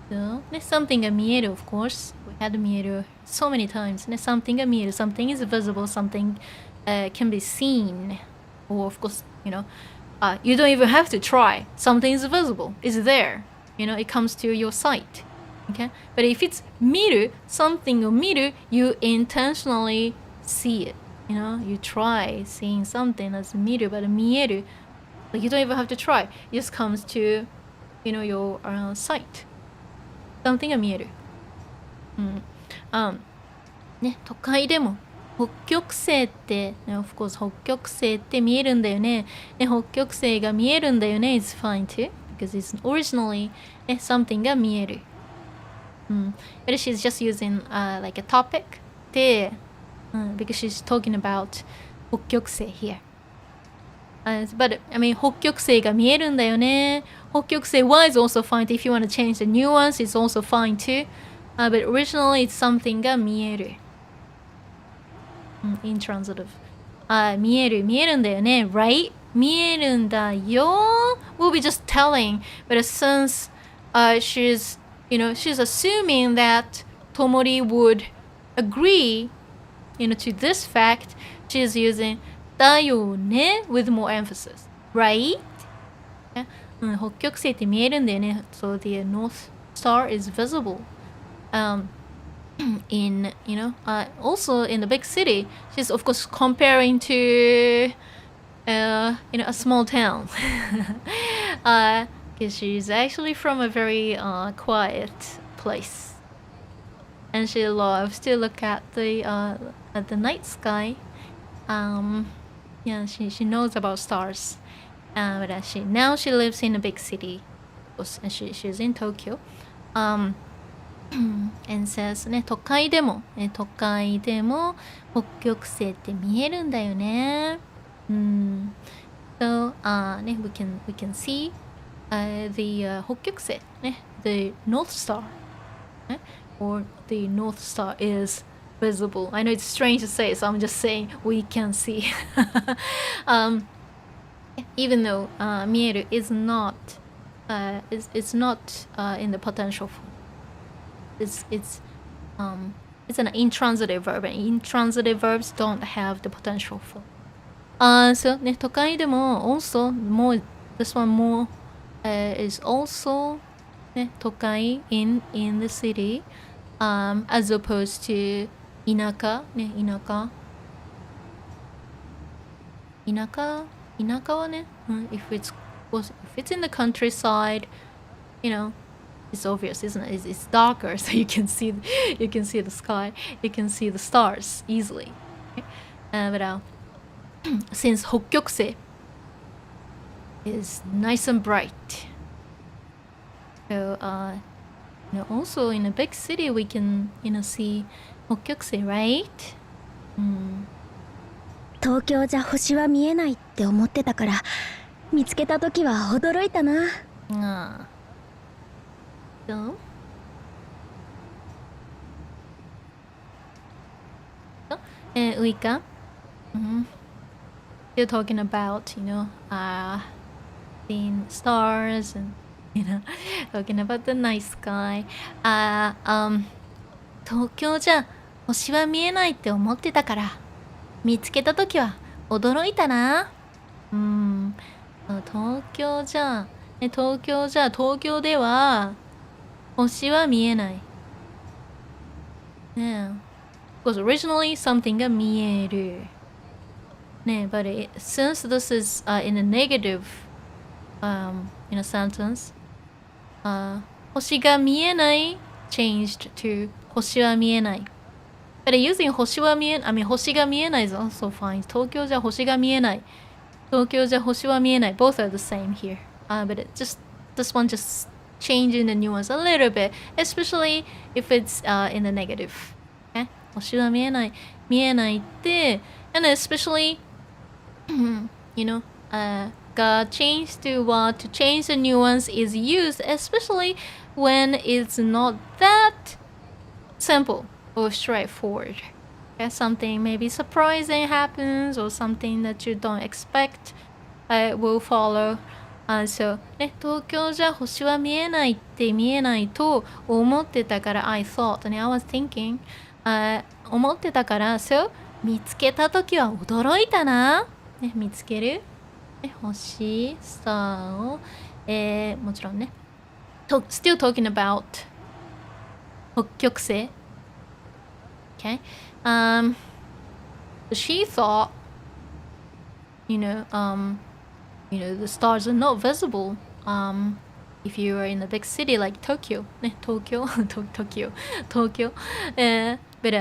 So, ね、something が見える of course we had 見える so many times ね something が見える something is visible something can be seen or of course you know you don't even have to try something is visible it's there you know it comes to your sight okay but if it's 見る something を見る you intentionally see it you know you try seeing something as 見る but 見える like you don't even have to try it just comes to you know your sight something が見えるね都会でも北極星って、ね、of course 北極星って見えるんだよねね北極星が見えるんだよね is fine too because it's originally ね something が見えるbut she's just using like a topic でbecause she's talking about 北極星 here but I mean 北極星が見えるんだよね北極星 Y is also fine if you want to change the nuance it's also fine too but originally it's something が見えるintransitive 見えるんだよね right 見えるんだよ we'll be just telling but since she's you know she's assuming that Tomori would agree you know to this fact she's using だよね with more emphasis right 北極星って見えるんだよね so the North Star is visible in you know also in the big city she's of course comparing to you know a small town because she's actually from a very quiet place and she loves to look at the night sky yeah she knows about stars but now she lives in a big city and she's in Tokyo and says ね都会でも北極星って見えるんだよねso ね we can see the 北極星ね the North Star ね or the North Star is visible I know it's strange to say so I'm just saying we can see even though 見える is not it's not in the potential form it's an intransitive verb and intransitive verbs don't have the potential form so ね都会でも also more this one more is also ね都会 in the city as opposed to 田舎ね田舎はねif it's in the countryside you know it's obvious isn't it it's darker so you can see the sky you can see the stars easily but since 北極星 is nice and bright so you know also in a big city we can you know see 北極星 right 東京じゃ星は見えないって思ってたから見つけた時は驚いたなSo, Uika, you're talking about, you know, seeing stars and, you know, talking about the night sky. 東京じゃ星は見えないって思ってたから、見つけたときは驚いたな。東京では、星は見えない。ねえ。Because originally something が見える。ねえ、but since this is in a negative in a sentence, 星が見えない changed to 星は見えない。But using 星が見えない is also fine. 東京じゃ星が見えない。東京じゃ星は見えない。Both are the same here. But this one just changing the nuance a little bit, especially if it's in the negative. Okay? 星は見えないって、and especially, you know, God changed to what to change the nuance is used, especially when it's not that simple or straightforward. Okay? Something maybe surprising happens or something that you don't expect will follow. So ね、東京じゃ星は見えないと思ってたから I thought ね I was thinking 思ってたから So 見つけたときは驚いたな、ね、見つける、ね、星スターを、もちろんね Still talking about 北極星 Okay She thought you know the stars are not visible if you are in a big city like Tokyo. Tokyo. But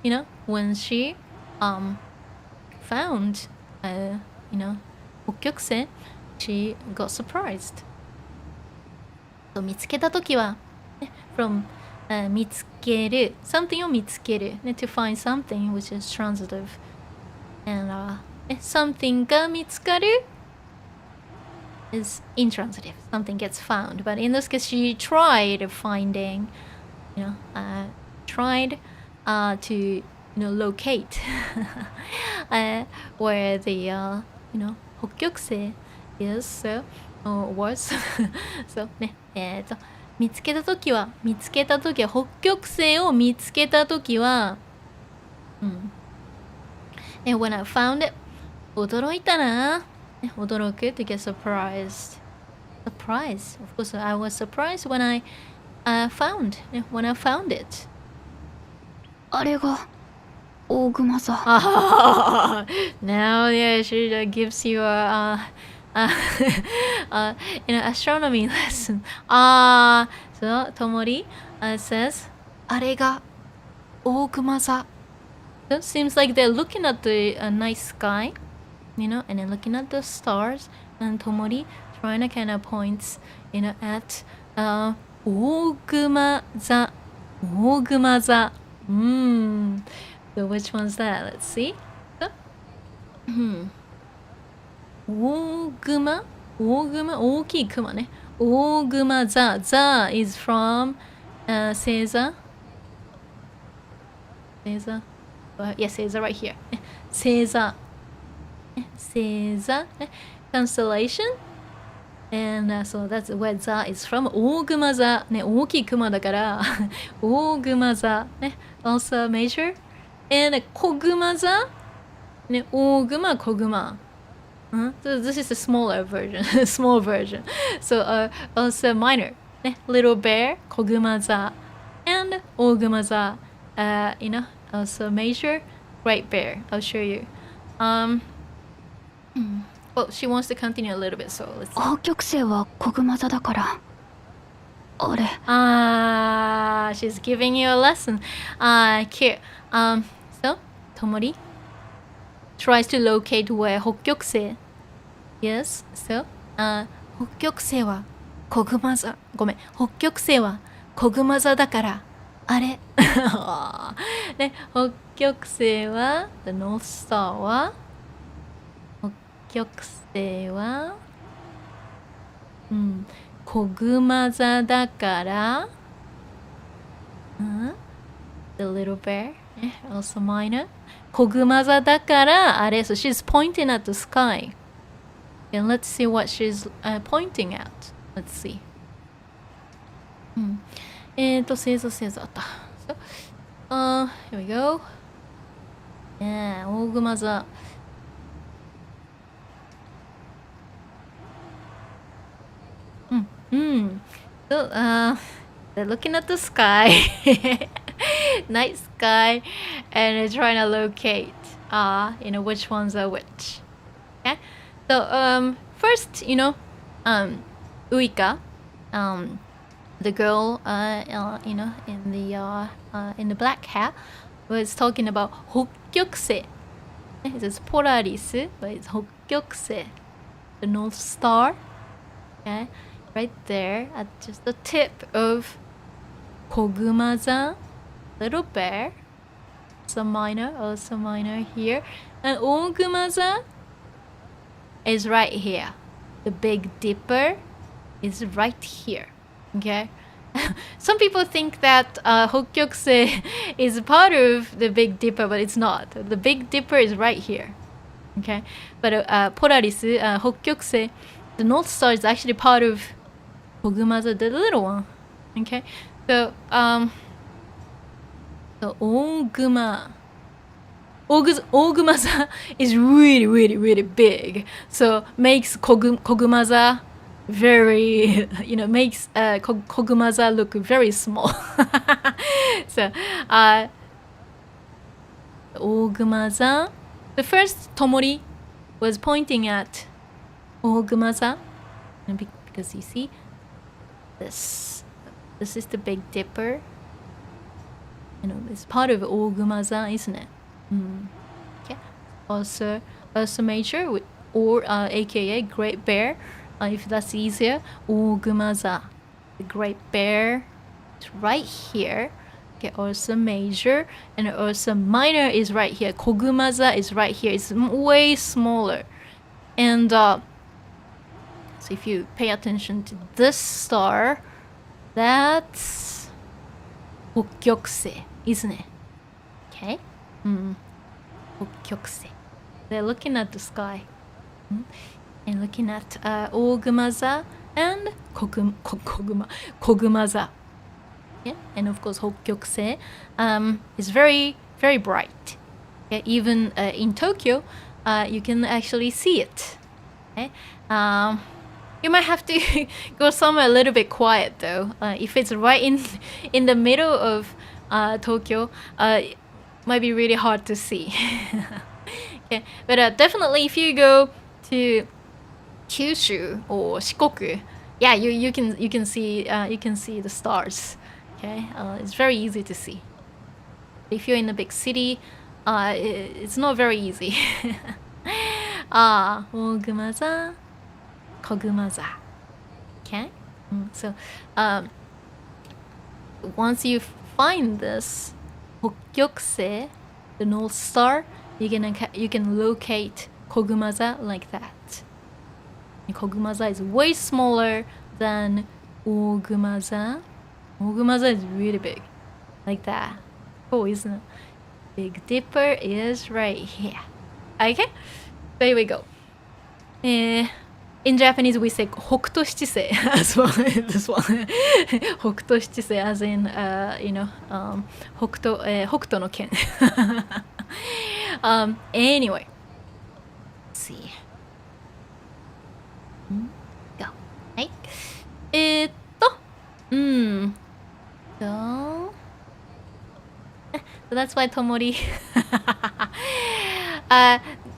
you know, when she found 北極星 she got surprised. So 見つけたときは、from 見つける something を見つける、to find something which is transitive and something が見つかるis intransitive. Something gets found. But in this case, she tried finding, tried to, locate where the, 北極星 is, so, was. so, ね、見つけたときは、北極星を見つけたときは、And when I found it, 驚いたな。驚く to get surprised. Surprise. Of course, I was surprised when I found it. あれが大熊座。Now, yeah, she gives you a astronomy lesson. So Tomori says, あれが大熊座. So it seems like they're looking at the night sky. And then looking at the stars, and Tomori trying to kind of points, at 大熊座. So which one's that? Let's see. 大熊大きい熊ね。大熊座 座 is from 星座 yeah, 星座 right here. 星座星座 constellation and so that's where 座 is from 大熊座ね大きい熊だから大熊座ね Ursa Major and こぐま座ね大熊こぐまSo this is a smaller version small version so Ursa Minor ね Little Bear こぐま座 and 大熊座Ursa Major Great Bear I'll show you Well, she wants to continue a little bit, so let's see. 北極星はこぐま座だから。あれ。She's giving you a lesson. Cute. So, Tomori tries to locate where 北極星. Yes, so, 北極星はこぐま座。ごめん。北極星はこぐま座だから。あれ。ね、北極星は The North Star は北極星はこぐま座だからThe little bear also minor こぐま座だからあれ So she's pointing at the sky And let's see what she's pointing at Let's see 星座あった So here we go Yeah 大熊座So, they're looking at the sky, night sky, and they're trying to locate, which ones are which. Okay. So, first, Uika, the girl, in the black hat, was talking about 北極星. It's Polaris, but it's 北極星, the North Star. Okay. right there at just the tip of こぐま座 little bear, also minor here, and おおぐま座 is right here. The Big Dipper is right here. Okay. Some people think that Hokkyokse is part of the Big Dipper, but it's not. The Big Dipper is right here. Okay. But Polaris, Hokkyokse, the North Star is actually part of Kogumaza, the little one. Okay. So the Ogumaza is really big. So makes Kogumaza very, makes Kogumaza look very small. So Ogumaza, the first Tomori was pointing at Ogumaza, because you see this is the Big Dipper. It's part of Ogumaza, isn't it? Okay. Also Ursa Major, or aka Great Bear, if that's easier. Ogumaza, the Great Bear, is right here. Okay, Ursa Major, and Ursa Minor is right here. Kogumaza is right here. It's way smaller. And so if you pay attention to this star, that's Hokkyokse, isn't it? Okay. Hokkyokse. They're looking at the sky. And looking at Ogumaza and Kogumaza. Yeah? And of course Hokkyokse is very bright. Okay? Even in Tokyo, you can actually see it. Okay? You might have to go somewhere a little bit quiet though. If it's right in the middle of Tokyo, it might be really hard to see. Okay, but definitely if you go to Kyushu or Shikoku, yeah, you can see the stars. Okay, it's very easy to see. If you're in a big city, it's not very easy. Ogumaza, Kogumaza. Okay, so once you find this Hokkyokse, the North Star, you can locate Kogumaza like that. And Kogumaza is way smaller than Ogumaza. Ogumaza is really big, like that. Oh, isn't it? Big Dipper is right here. Okay, there we go. In Japanese, we say 北斗七星as well. This one, 北斗七星, as in, 北斗の剣. Anyway, let's see. Go. はい。So that's why Tomori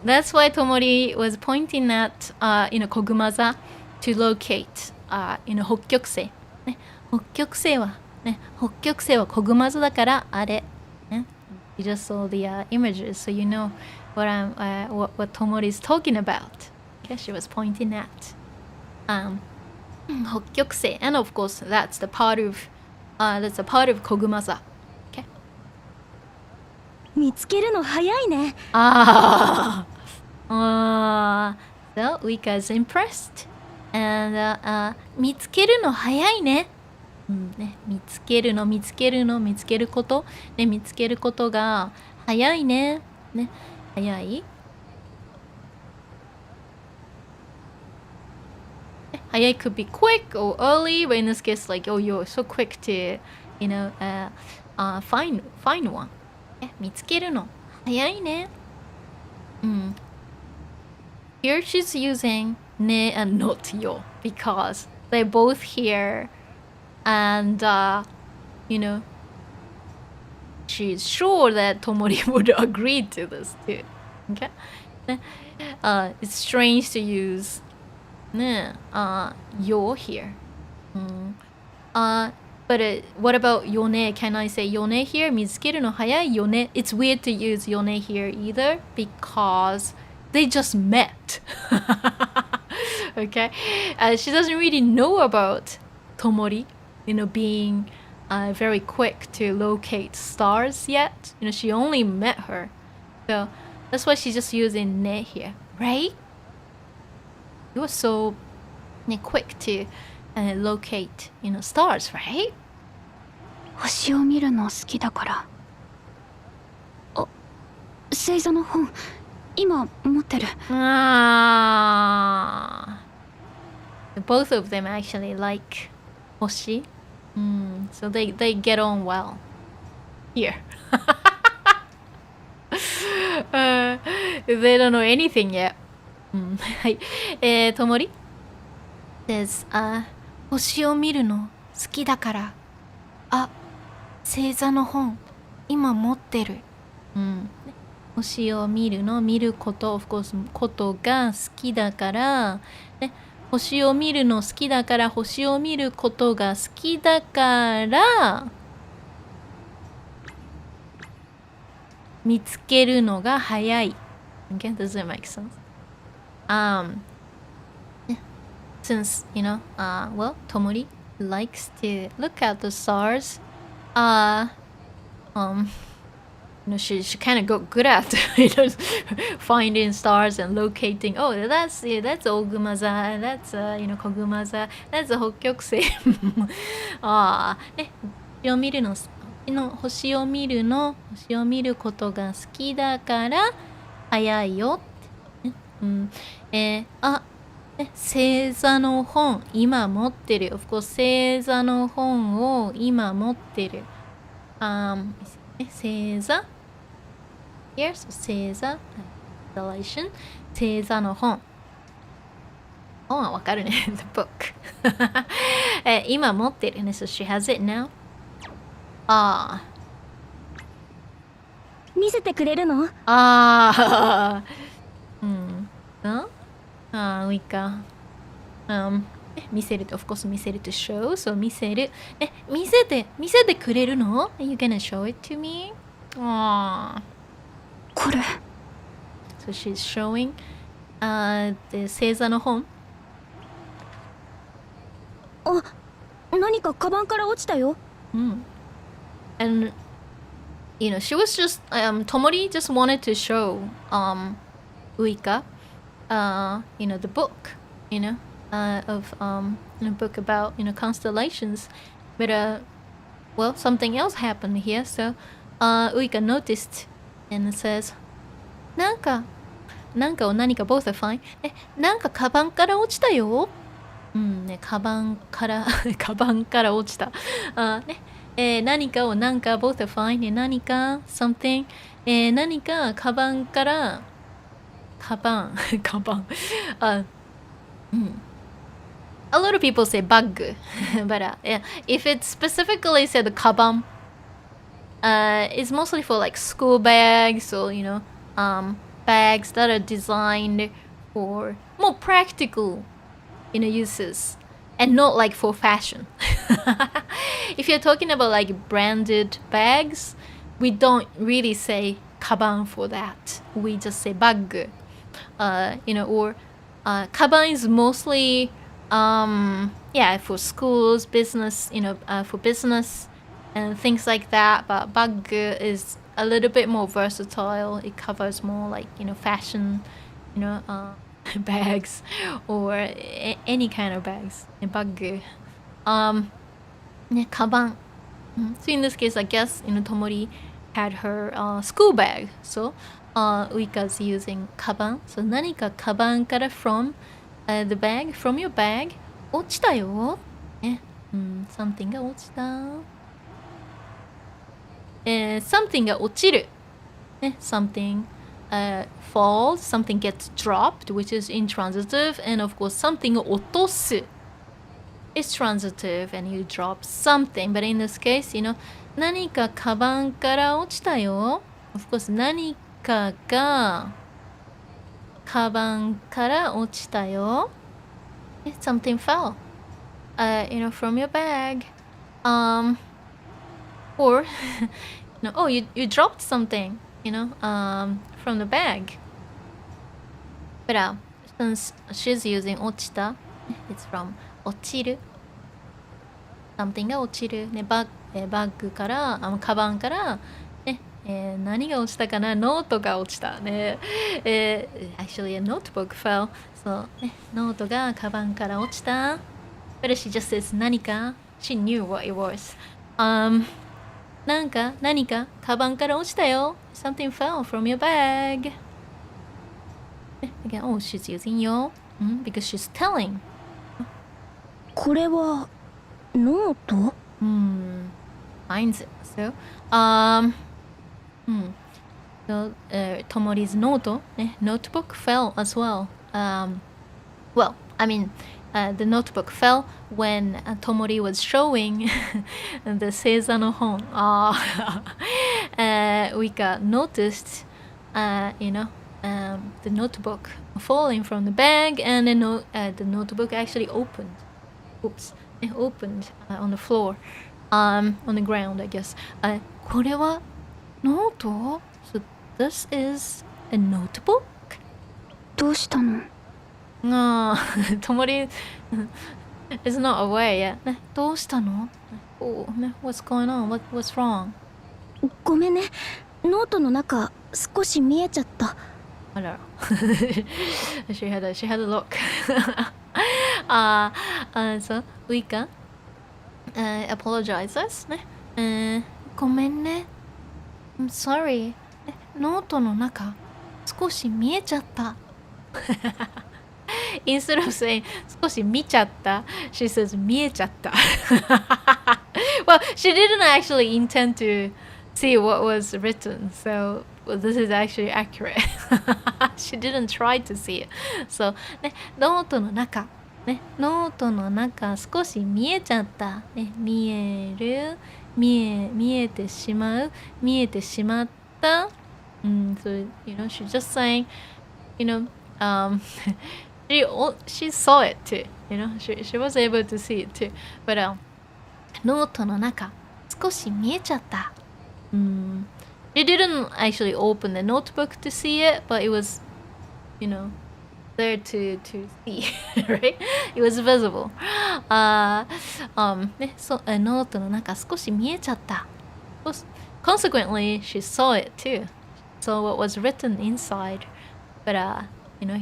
that's why Tomori was pointing at Kogumaza to locate Hokkyokse. ね、Hokkyokse はKogumaza だからあれ。ね、You just saw the images, so you know what Tomori is talking about. Okay, she was pointing at Hokkyokse, and of course that's a part of Kogumaza. 見つけるの早いね。So Uika is impressed, and 見つけるの早いね。ね、見つけることね、見つけることが早いね。ね、早い。早い could be quick or early, but in this case, like, oh, you're so quick to, find one. 見つけるの早いね。Here she's using ね and not yo because they're both here, and she's sure that Tomori would agree to this too. Okay, it's strange to use ね yo here. But what about yone? Can I say yone here? 見つけるの早いよね. It's weird to use yone here either because they just met. Okay. She doesn't really know about Tomori, being very quick to locate stars yet. She only met her. So that's why she's just using ne here, right? You were so quick to locate, stars, right? 星を見るの好きだから。あ、星座の本今持ってる。Both of them actually like 星。So they get on well here. They don't know anything yet. はい。ともり says 星を見るの好きだから。あ、星座の本今持ってる。星を見るの見ること of course ことが好きだから、ね、星を見るの好きだから星を見ることが好きだから見つけるのが早い。Okay, does it make sense? Since well, Tomori likes to look at the stars. She kind of got good at finding stars and locating. Oh, that's oぐま座. That'sこぐま座. That's 北極星. 星を見る星を見ることが好きだから早いよ。星座の本今持ってる。Of course 星座の本を今持ってる。星座 Here, so 星座 Installation 星座の本本はわかるねThe book 今持ってるね So she has it now 見せてくれるのUika 見せると Of course 見せると show So 見せる見せてくれるの Are you gonna show it to me? これ So she's showing the 星座の本何かカバンから落ちたよ。And she was just Tomori just wanted to show Uika the book of a book about constellations but well something else happened here so Uika noticed and says なんかを何か both are fine なんかカバンから落ちたよカバンから落ちた何かをなんか both are fine 何か something 何かカバンからカバンA lot of people say bag but if it specifically said カバンit's mostly for like school bags or bags that are designed for more practical uses and not like for fashion if you're talking about like branded bags we don't really say カバン for that we just say bag or カバン is mostly for schools business for business and things like that but bag is a little bit more versatile it covers more like fashion bags or any kind of bags bag カバン so in this case I guess Tomori had her school bag so Uika's using カバン so 何かカバンから from the bag from your bag 落ちたよsomething が落ちたsomething が落ちるsomething falls something gets dropped which is intransitive and of course something を落とす is transitive and you drop something but in this case 何かカバンから落ちたよ of course 何かがカバンから落ちたよsomething fell from your bag or oh you dropped something from the bag but since she's using 落ちた it's from 落ちる something が落ちる、ね、バッグからカバンから、ね何が落ちたかなノートが落ちたね、actually a notebook fell そうねノートがカバンから落ちた but she just says 何か she knew what it was 何かカバンから落ちたよ something fell from your bag again oh she's using yo because she's telling これはノートfinds it so so Tomori's note notebook fell as well well I mean the notebook fell when Tomori was showing the 星座の本Uika noticed the notebook falling from the bag and the notebook actually opened it opened on the floor on the ground I guess これはノート So this is a notebook? どうしたの？ Tomori is not aware yet ねどうしたの Oh, ね What's going on? What's wrong? ごめんねノートの中少し見えちゃったあらshe had a look so Uika apologizes ねごめんね I'm sorry ノートの中少し見えちゃったInstead of saying 少し見ちゃった she says 見えちゃった Well, she didn't actually intend to see what was written so this is actually accurate she didn't try to see it so ねノートの中ノートの中少し見えちゃった、ね、見える見えてしまう見えてしまった、so she's just saying she saw it too she was able to see it too but ノートの中少し見えちゃった、she didn't actually open the notebook to see it but it was there to see right it was visible ねノートの中少し見えちゃった consequently she saw it too saw what was written inside but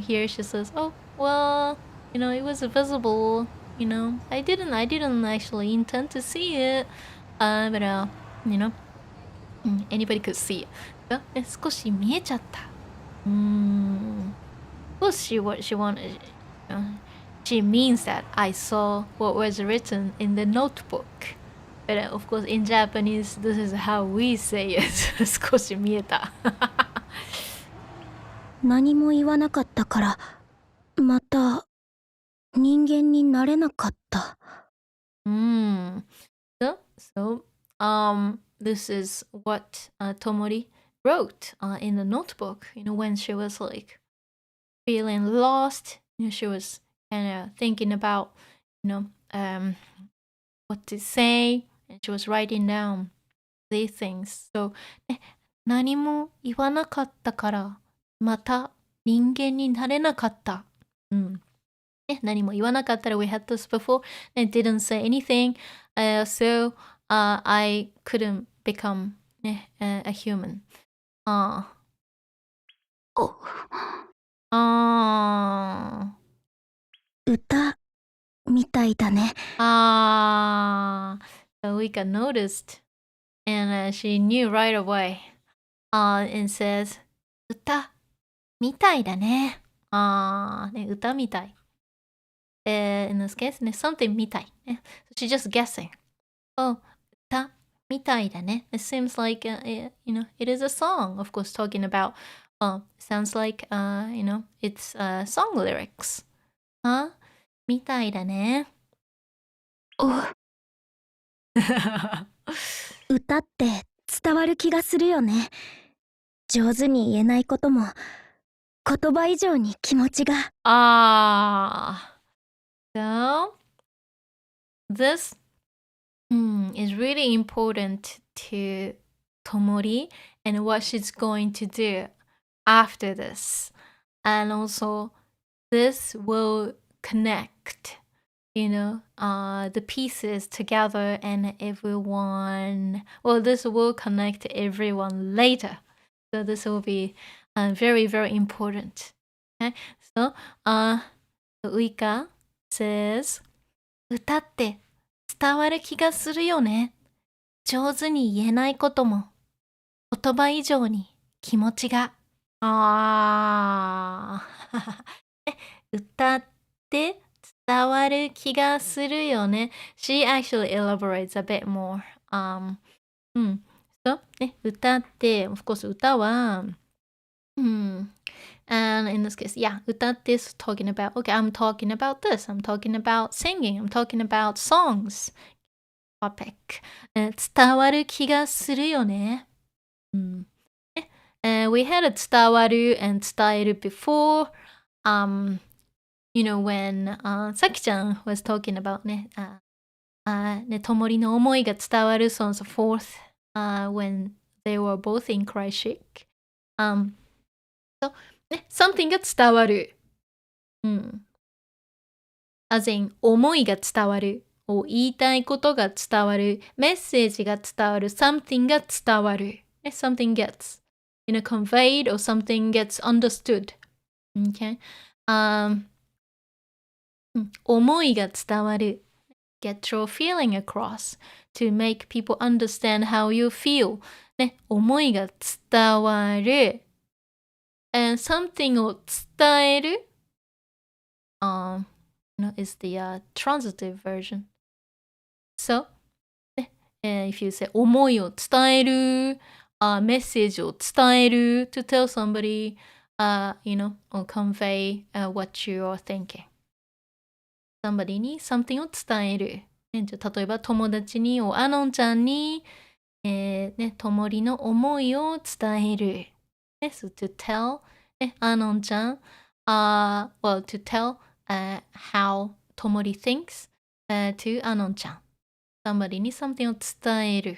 here she says oh well it was visible I didn't actually intend to see it but anybody could see it 少し見えちゃったWell, she wanted. She means that I saw what was written in the notebook. But of course, in Japanese, this is how we say it. 少し見えた。何も言わなかったからまた人間になれなかった。So, this is what Tomori wrote in the notebook. When she was like. Feeling lost, she was kind of thinking about, what to say, and she was writing down these things. So, 何も言わなかったから、また人間になれなかった。何も言わなかったら we had this before, and didn't say anything, so I couldn't become a human. 歌みたいだね。So Uika noticed and she knew right away and says 歌みたいだね。歌みたい。In this case, something みたい。So she's just guessing. Oh, 歌みたいだね。It seems like, it is a song, of course, talking about sounds like, it's song lyrics. みたいだね。歌って伝わる気がするよね。上手に言えないことも言葉以上に気持ちが。So this is really important to Tomori and what she's going to do after this. And also, this will connect, the pieces together and everyone, this will connect everyone later. So this will be very, very important. Okay? So, Uika says, 歌って伝わる気がするよね。上手に言えないことも言葉以上に気持ちが。歌って伝わる気がするよね。She actually elaborates a bit more. So, 歌って、of course 歌は、and in this case, uta is talking about, okay, I'm talking about this. I'm talking about singing. I'm talking about songs. Topic. 伝わる気がするよね。We had a 伝わる and 伝える before. When Saki-chan was talking about Tomoriの思いが伝わる so on so forth when they were both in Christchurch. So, something が伝わる。as in 思いが伝わる。を言いたいことが伝わる。メッセージが伝わる。something が伝わる。something gets conveyed or something gets understood. Okay? 思いが伝わる。Get your feeling across to make people understand how you feel. 思いが伝わる。And something を伝える。is the transitive version. So, if you say 思いを伝える、メッセージを伝える to tell somebody, or convey what you are thinking. Somebody に something を伝える。例えば友達に、アノンちゃんに、ともりの思いを伝える。So to tell, アノンちゃん、to tell how ともり thinks to アノンちゃん。somebody に something を伝える。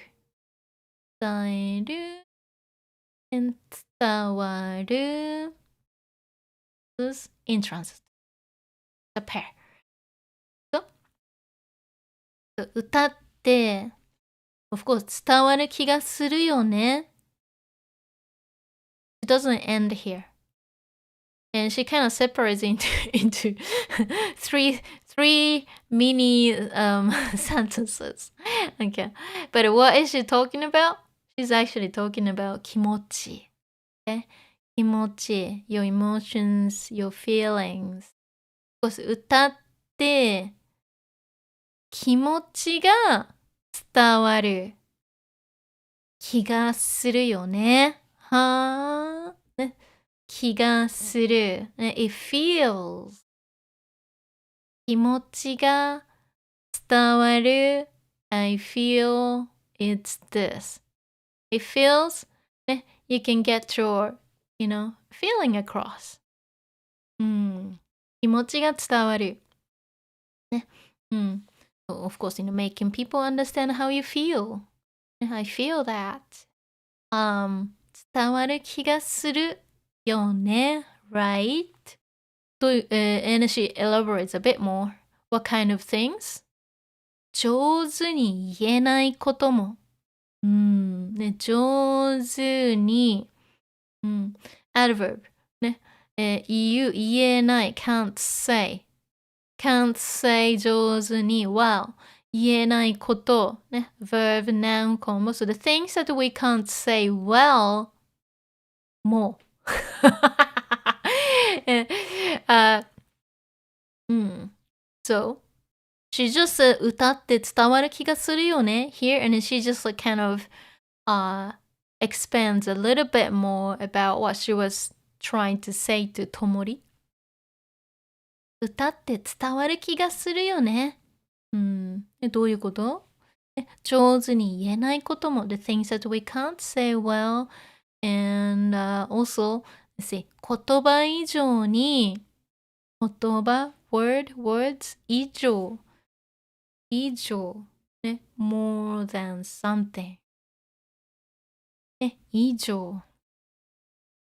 伝える。伝わる。is in transit. A pair. So, 歌って、of course 伝わる気がするよね。It doesn't end here. And she kind of separates into three mini sentences. Okay. But what is she talking about? She's actually talking about 気持ち。Okay? 気持ち。Your emotions, your feelings. 歌って気持ちが伝わる気がするよね。はぁ。気がする。It feels. 気持ちが伝わる。I feel it's this. It feels. You can get your, feeling across. 気持ちが伝わる。Of course, making people understand how you feel. I feel that. 伝わる気がする。よね right? And she elaborates a bit more. What kind of things? 上手に言えないことも。上手に、adverb 言えない can't say 上手に well 言えないこと、verb noun combo. So the things that we can't say well もSo, she just 歌って伝わる気がするよね here, and she just kind of expands a little bit more about what she was trying to say to Tomori. 歌って伝わる気がするよね。どういうこと？上手に言えないことも the things that we can't say well, and also, let's see, 言葉以上に言葉 words 以上more than something 以上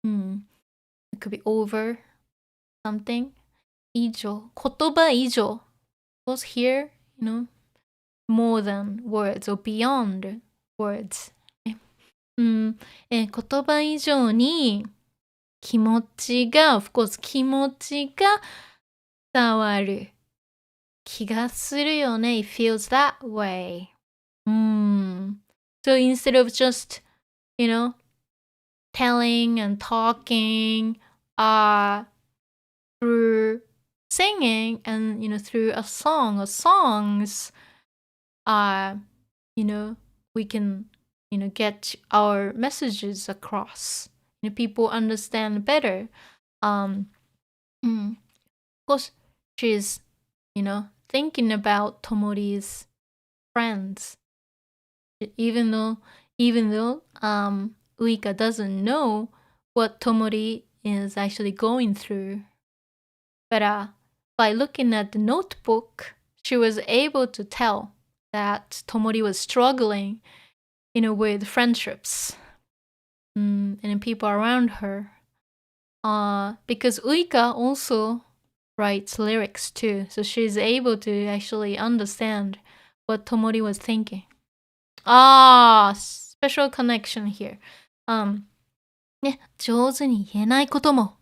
it could be over something 以上。言葉以上。Was here, more than words or beyond words. 言葉以上に気持ちが、of course 気持ちが伝わる。気がするよね。It feels that way. So instead of just, telling and talking through singing and, through a song or songs, we can, get our messages across. People understand better. Of course, she's, thinking about Tomori's friends. Even though Uika doesn't know what Tomori is actually going through. But by looking at the notebook, she was able to tell that Tomori was struggling, with friendships and people around her. Because Uika also writes lyrics too, so she's able to actually understand what Tomori was thinking. Special connection here. ね、上手に言えないことも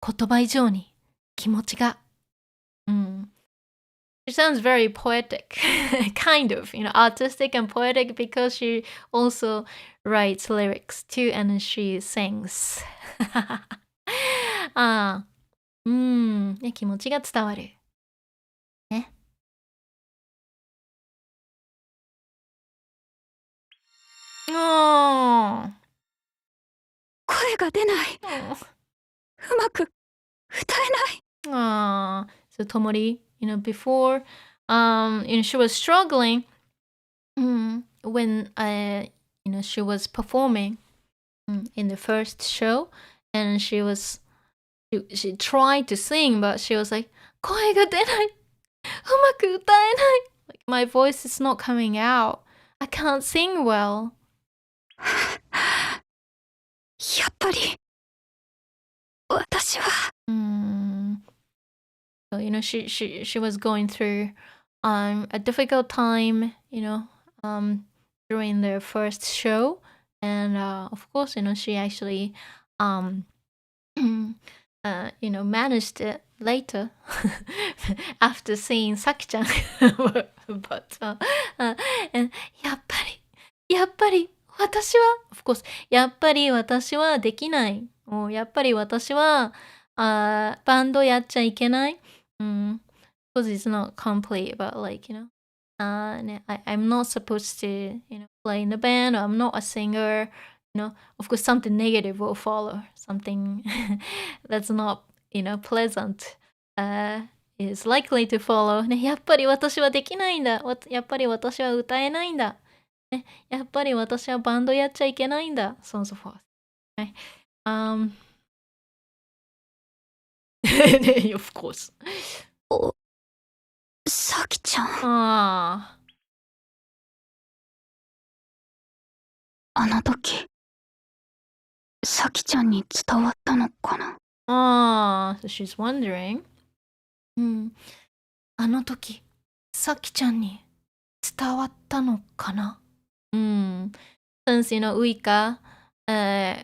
言葉以上に気持ちが。She sounds very poetic, kind of, artistic and poetic because she also writes lyrics too and she sings. ね、気持ちが伝わる。ね。声が出ない。うまく歌えない。So Tomori, before, she was struggling when, she was performing in the first show, and she tried to sing, but she was like, 声が出ない。うまく歌えない。Like, my voice is not coming out. I can't sing well. やっぱり私は。So, she was going through a difficult time, during the first show, and of course, she actually managed it later after seeing Saki-chan. But and やっぱり私は of course やっぱり私はできない。やっぱり私はバンドやっちゃいけない。because it's not complete, but like, I'm not supposed to, play in the band, or I'm not a singer, of course something negative will follow, something that's not, pleasant is likely to follow. ね、やっぱり私はできないんだ。やっぱり私は歌えないんだ。ね、やっぱり私はバンドやっちゃいけないんだ。So on so forth. Okay. Of course. さきちゃん。あの時、さきちゃんに伝わったのかな。So she's wondering. あの時、さきちゃんに伝わったのかな。Since, Uika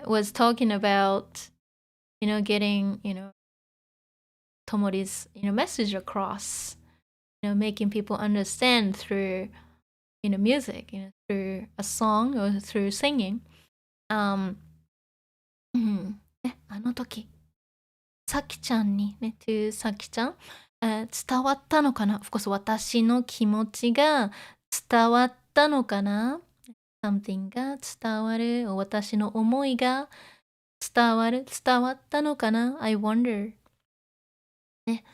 was talking about, getting, Tomori's, message across, making people understand through, music, through a song or through singing. ね、あの時、さきちゃんにね、to さきちゃん、伝わったのかな？ Of course 私の気持ちが伝わったのかな？ Something が伝わる、私の思いが伝わったのかな？ I wonder. ね、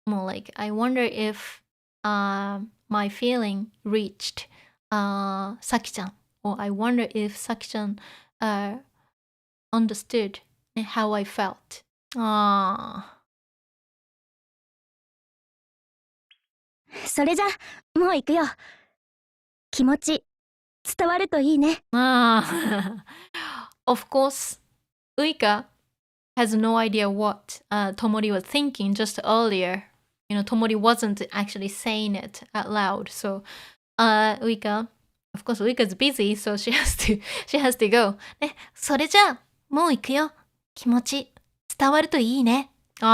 more like, I wonder if my feeling reached さきちゃん or I wonder if さきちゃんunderstood how I felt. それじゃもう行くよ。気持ち伝わるといいね。Of course, Uika has no idea what Tomori was thinking just earlier. Tomori wasn't actually saying it out loud. So Uika, of course, Uika's busy, so she has to go. ね、それじゃあ、もう行くよ。気持ち伝わるといいね。ね、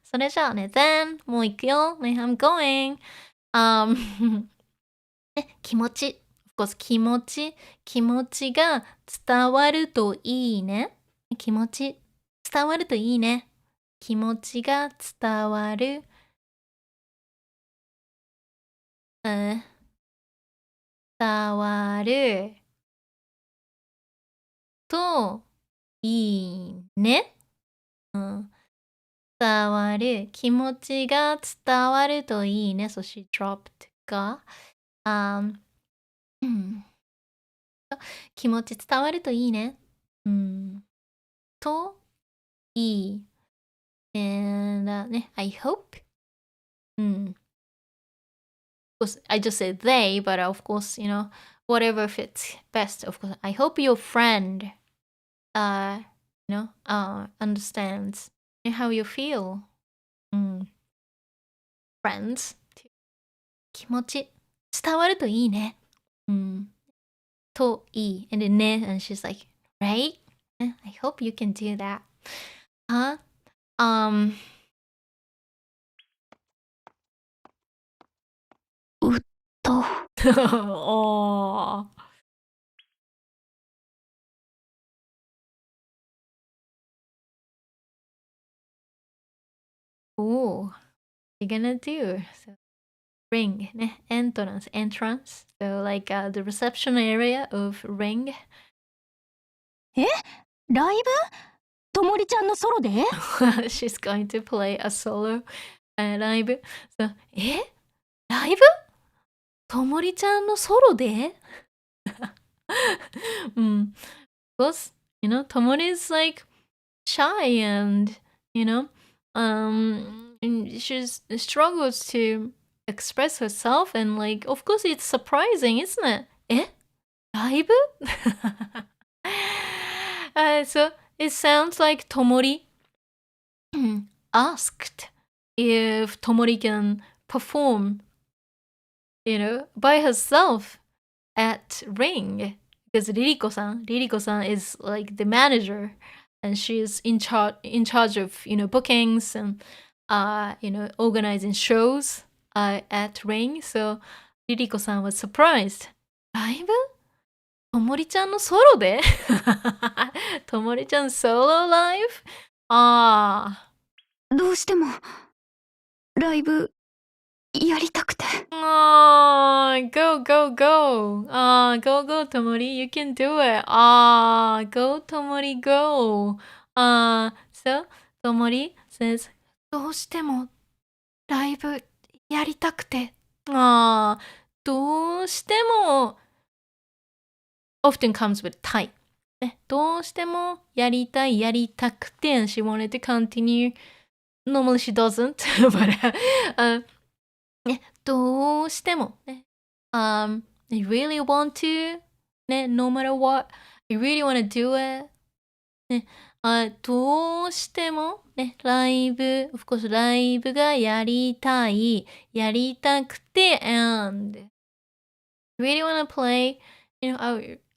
それじゃあね、then もう行くよ。ね、I'm going. ね、気持ち。of course, 気持ちが伝わるといいね。気持ち伝わるといいね。気持ちが伝わる。伝わるといいね。伝わる。気持ちが伝わるといいね。So she dropped が。気持ち伝わるといいね。といい。And I hope. Of course, I just said they, but of course, whatever fits best. Of course, I hope your friend, understands how you feel. Friends. 気持ち伝わるといいね。といい。And then and she's like, right? I hope you can do that. Huh? おー。Ooh, you're gonna do? So, ring, ね、entrance. So like the reception area of ring. ライブともりちゃんのソロでShe's going to play a solo ライブ。So, ライブともりちゃんのソロでOf course, Tomori is like shy and, and she struggles to express herself and like, of course it's surprising, isn't it? ライブSo it sounds like Tomori asked if Tomori can perform, by herself at Ring. Because Ririko-san is like the manager and she's in charge of, bookings and, organizing shows at Ring. So Ririko-san was surprised. ライブともりちゃんのソロでともりちゃんソロライブどうしてもライブやりたくて。Go, go, go. Go, go, Tomori. You can do it. Go, Tomori, go. So, Tomori says, どうしてもライブやりたくて。どうしてもoften comes with たい。どうしてもやりたい、やりたくて。And she wanted to continue. Normally she doesn't. But, どうしてもI really want to, no matter what, I really want to do it. どうしてもライブ、of course ライブがやりたい、やりたくて、and really want to play,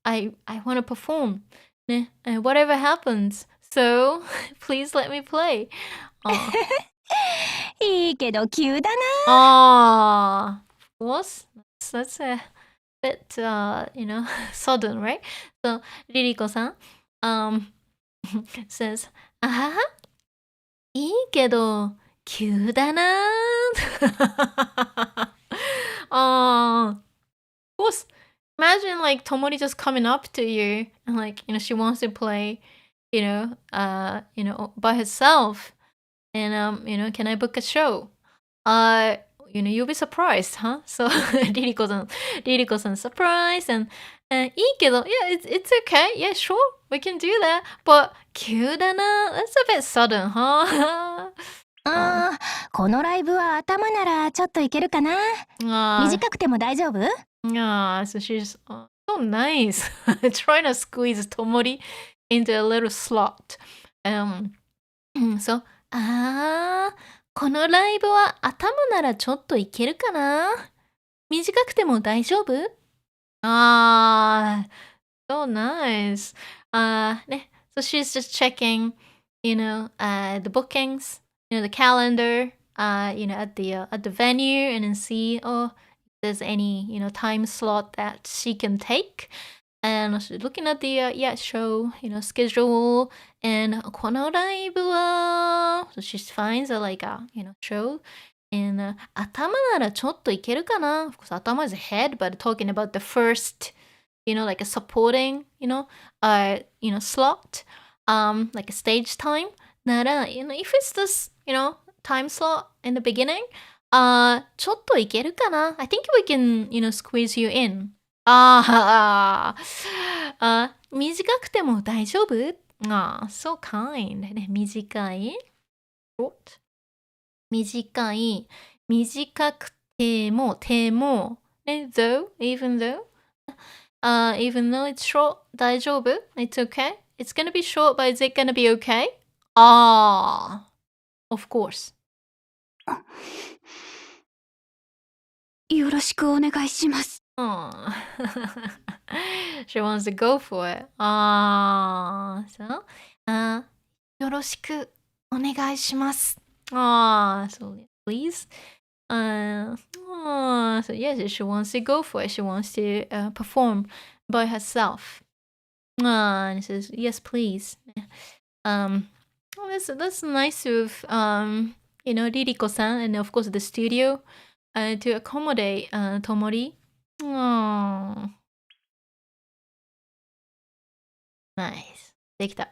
I want to perform, and whatever happens. So, please let me play. いいけど急だな。Of course, that's a bit, sudden, right? So, Ririko-san, says, いいけど急だな。Of course, imagine like Tomori just coming up to you and like, she wants to play, by herself. And can I book a show? You'll be surprised, huh? So Ririko-san surprised and いいけど yeah, it's okay. Yeah, sure, we can do that. But 急だな that's a bit sudden, huh? このライブは頭ならちょっといけるかな。短くても大丈夫？ So she's so nice. Trying to squeeze Tomori into a little slot. So, このライブは頭ならちょっといけるかな？短くても大丈夫？So nice. So she's just checking, the bookings, the calendar, at the venue, and then see, if there's any, time slot that she can take. And she's looking at the show, schedule, and このライブは so she finds a show, and 頭ならちょっといけるかな? Of course, 頭 is head, but talking about the first, like a supporting, slot, like a stage time. なら, if it's this, time slot in the beginning, ちょっといけるかな? I think we can, squeeze you in. 短くても大丈夫? So kind. 短い short. 短い。短くても、though, even though. Even though it's short, 大丈夫? It's okay. It's gonna be short, but is it gonna be okay? Of course. よろしくお願いします。She wants to go for it. So, よろしくお願いします。So please. So yes, she wants to go for it. She wants to perform by herself. And she says, yes, please. That's nice of Ririko-san and of course the studio to accommodate Tomori. Nice. できた。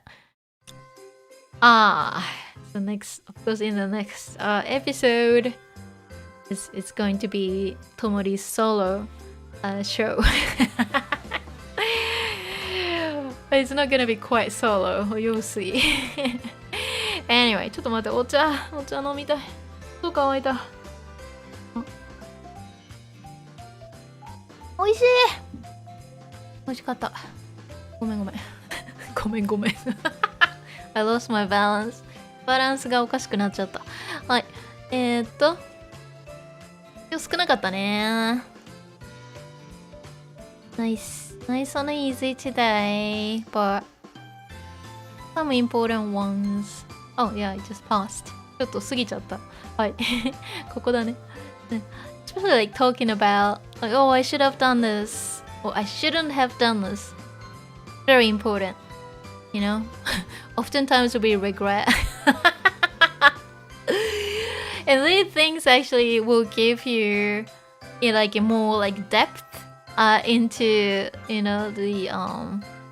So next, of course, in the next episode, it's going to be Tomori's solo show. But it's not gonna be quite solo. You'll see. Anyway, ちょっと待って、お茶飲みたい。そう乾いた。おいしい。美味しかった。ごめん。I lost my balance. バランスがおかしくなっちゃった。はい。今日少なかったね。Nice and easy today, but some important ones. Oh yeah, I just passed. ちょっと過ぎちゃった。はい。ここだね。Especially like talking about, like, oh, I should have done this, or I shouldn't have done this. Very important, Oftentimes we regret. And these things actually will give you, like more like depth into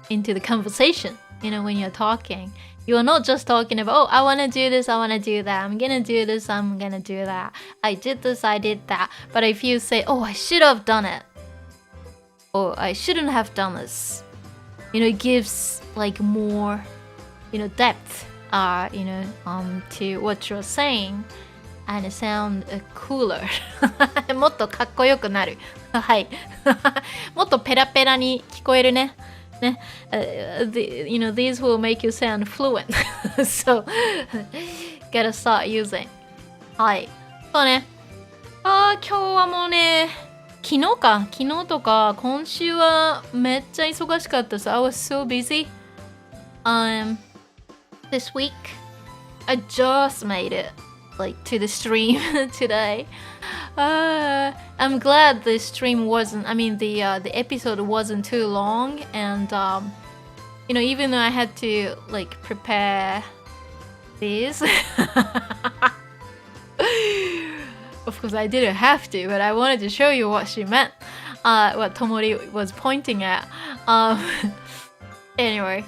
the conversation. When you're talking, you are not just talking about, oh, I want to do this, I want to do that, I'm gonna do this, I'm gonna do that, I did this, I did that. But if you say, oh, I should have done it, or I shouldn't have done this, it gives like more, depth, to what you're saying, and it sounds cooler. もっとかっこよくなる。はい。もっとペラペラに聞こえるね。ね。These will make you sound fluent. So, gotta start using. はい。そうね。今日はもうね、昨日とか今週はめっちゃ忙しかった。So I was so busy. This week, I just made it to the stream today. I'm glad the stream wasn't, the episode wasn't too long, and even though I had to prepare this, of course I didn't have to, but I wanted to show you what she meant, what Tomori was pointing at. Anyway,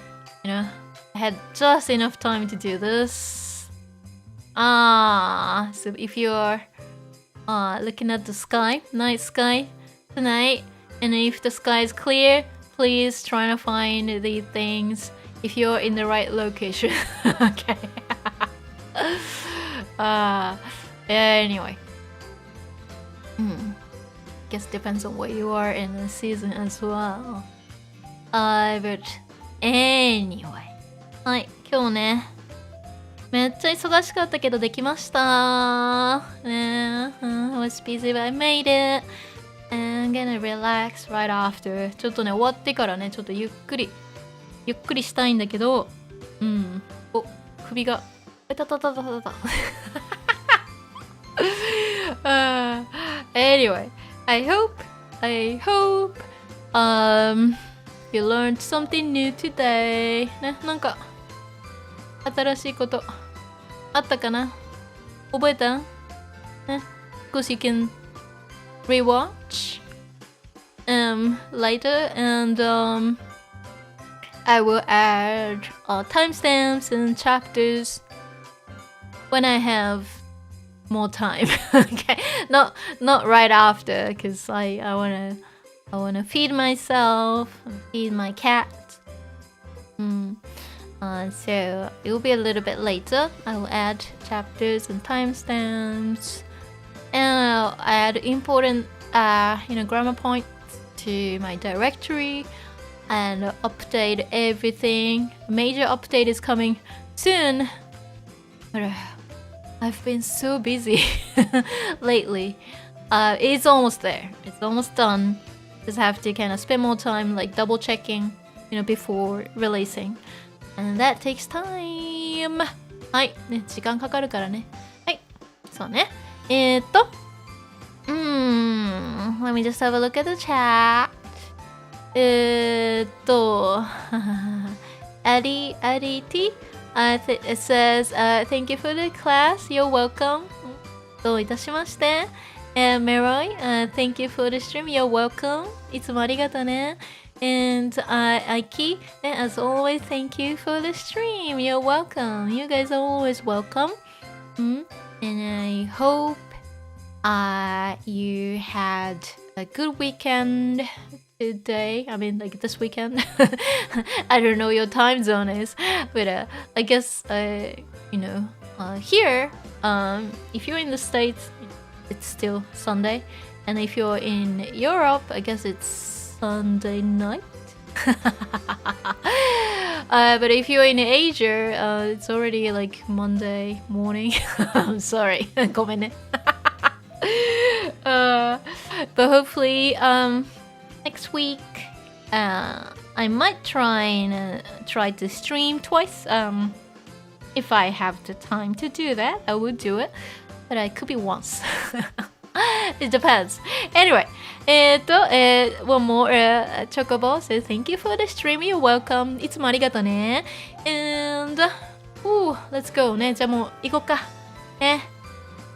I had just enough time to do this. So if you're looking at the sky, night sky tonight, and if the sky is clear, please try to find the things if you're in the right location. Okay. Anyway. Guess depends on where you are in the season as well. But Anyway。はい、今日ね、めっちゃ忙しかったけどできました。ね、I was busy but I made it. And I'm gonna relax right after. ちょっとね、終わってからね、ちょっとゆっくりしたいんだけど、お、首が、たたたたたた。Anyway, I hope you learned something new today. ね、なんか新しいことあったかな？覚えた？ね、because you can rewatch later and I will add timestamps and chapters when I have more time. Okay, not right after, because I wanna feed myself, feed my cat. So it will be a little bit later. I will add chapters and timestamps, and I'll add important grammar points to my directory and update everything. Major update is coming soon. But I've been so busy lately. It's almost there. It's almost done. Just have to kind of spend more time like double checking, before releasing. And that takes time. はい。ね、時間かかるからね。はい。そうね。Let me just have a look at the chat. Addy T. It says, thank you for the class. You're welcome. どういたしまして。Meroy, thank you for the stream. You're welcome. いつもありがとね。And Aiki, as always, thank you for the stream. You're welcome. You guys are always welcome. And I hope you had a good weekend today. I mean, like this weekend. I don't know your time zone is, but I guess here, if you're in the States, it's still Sunday, and if you're in Europe, I guess it's Sunday night. But if you're in Asia, it's already like Monday morning. I'm sorry. ごめんね。But hopefully, next week, I might try to stream twice. If I have the time to do that, I would do it. But I could be once. It depends. Anyway, one more Chocobo says thank you for the stream. You're welcome. いつもありがとね。And, let's go ね。じゃあもう行こうか。ね。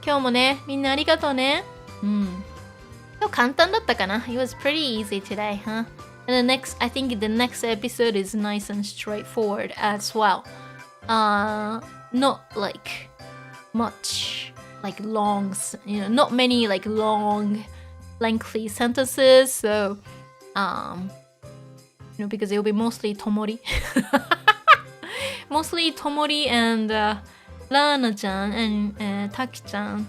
今日もね、みんなありがとうね。今日簡単だったかな。It was pretty easy today, huh? And I think the next episode is nice and straightforward as well. Not like much like long, not many like long, lengthy sentences. So, because it will be mostly Tomori. Mostly Tomori and Rana-chan and Taki-chan.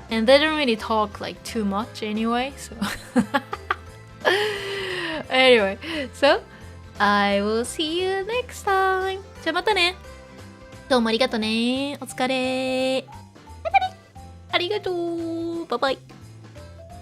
And they don't really talk like too much anyway, so anyway, so I will see you next time. じゃあまたね。どうもありがとね。お疲れ。またね。ありがとう。バイバイ。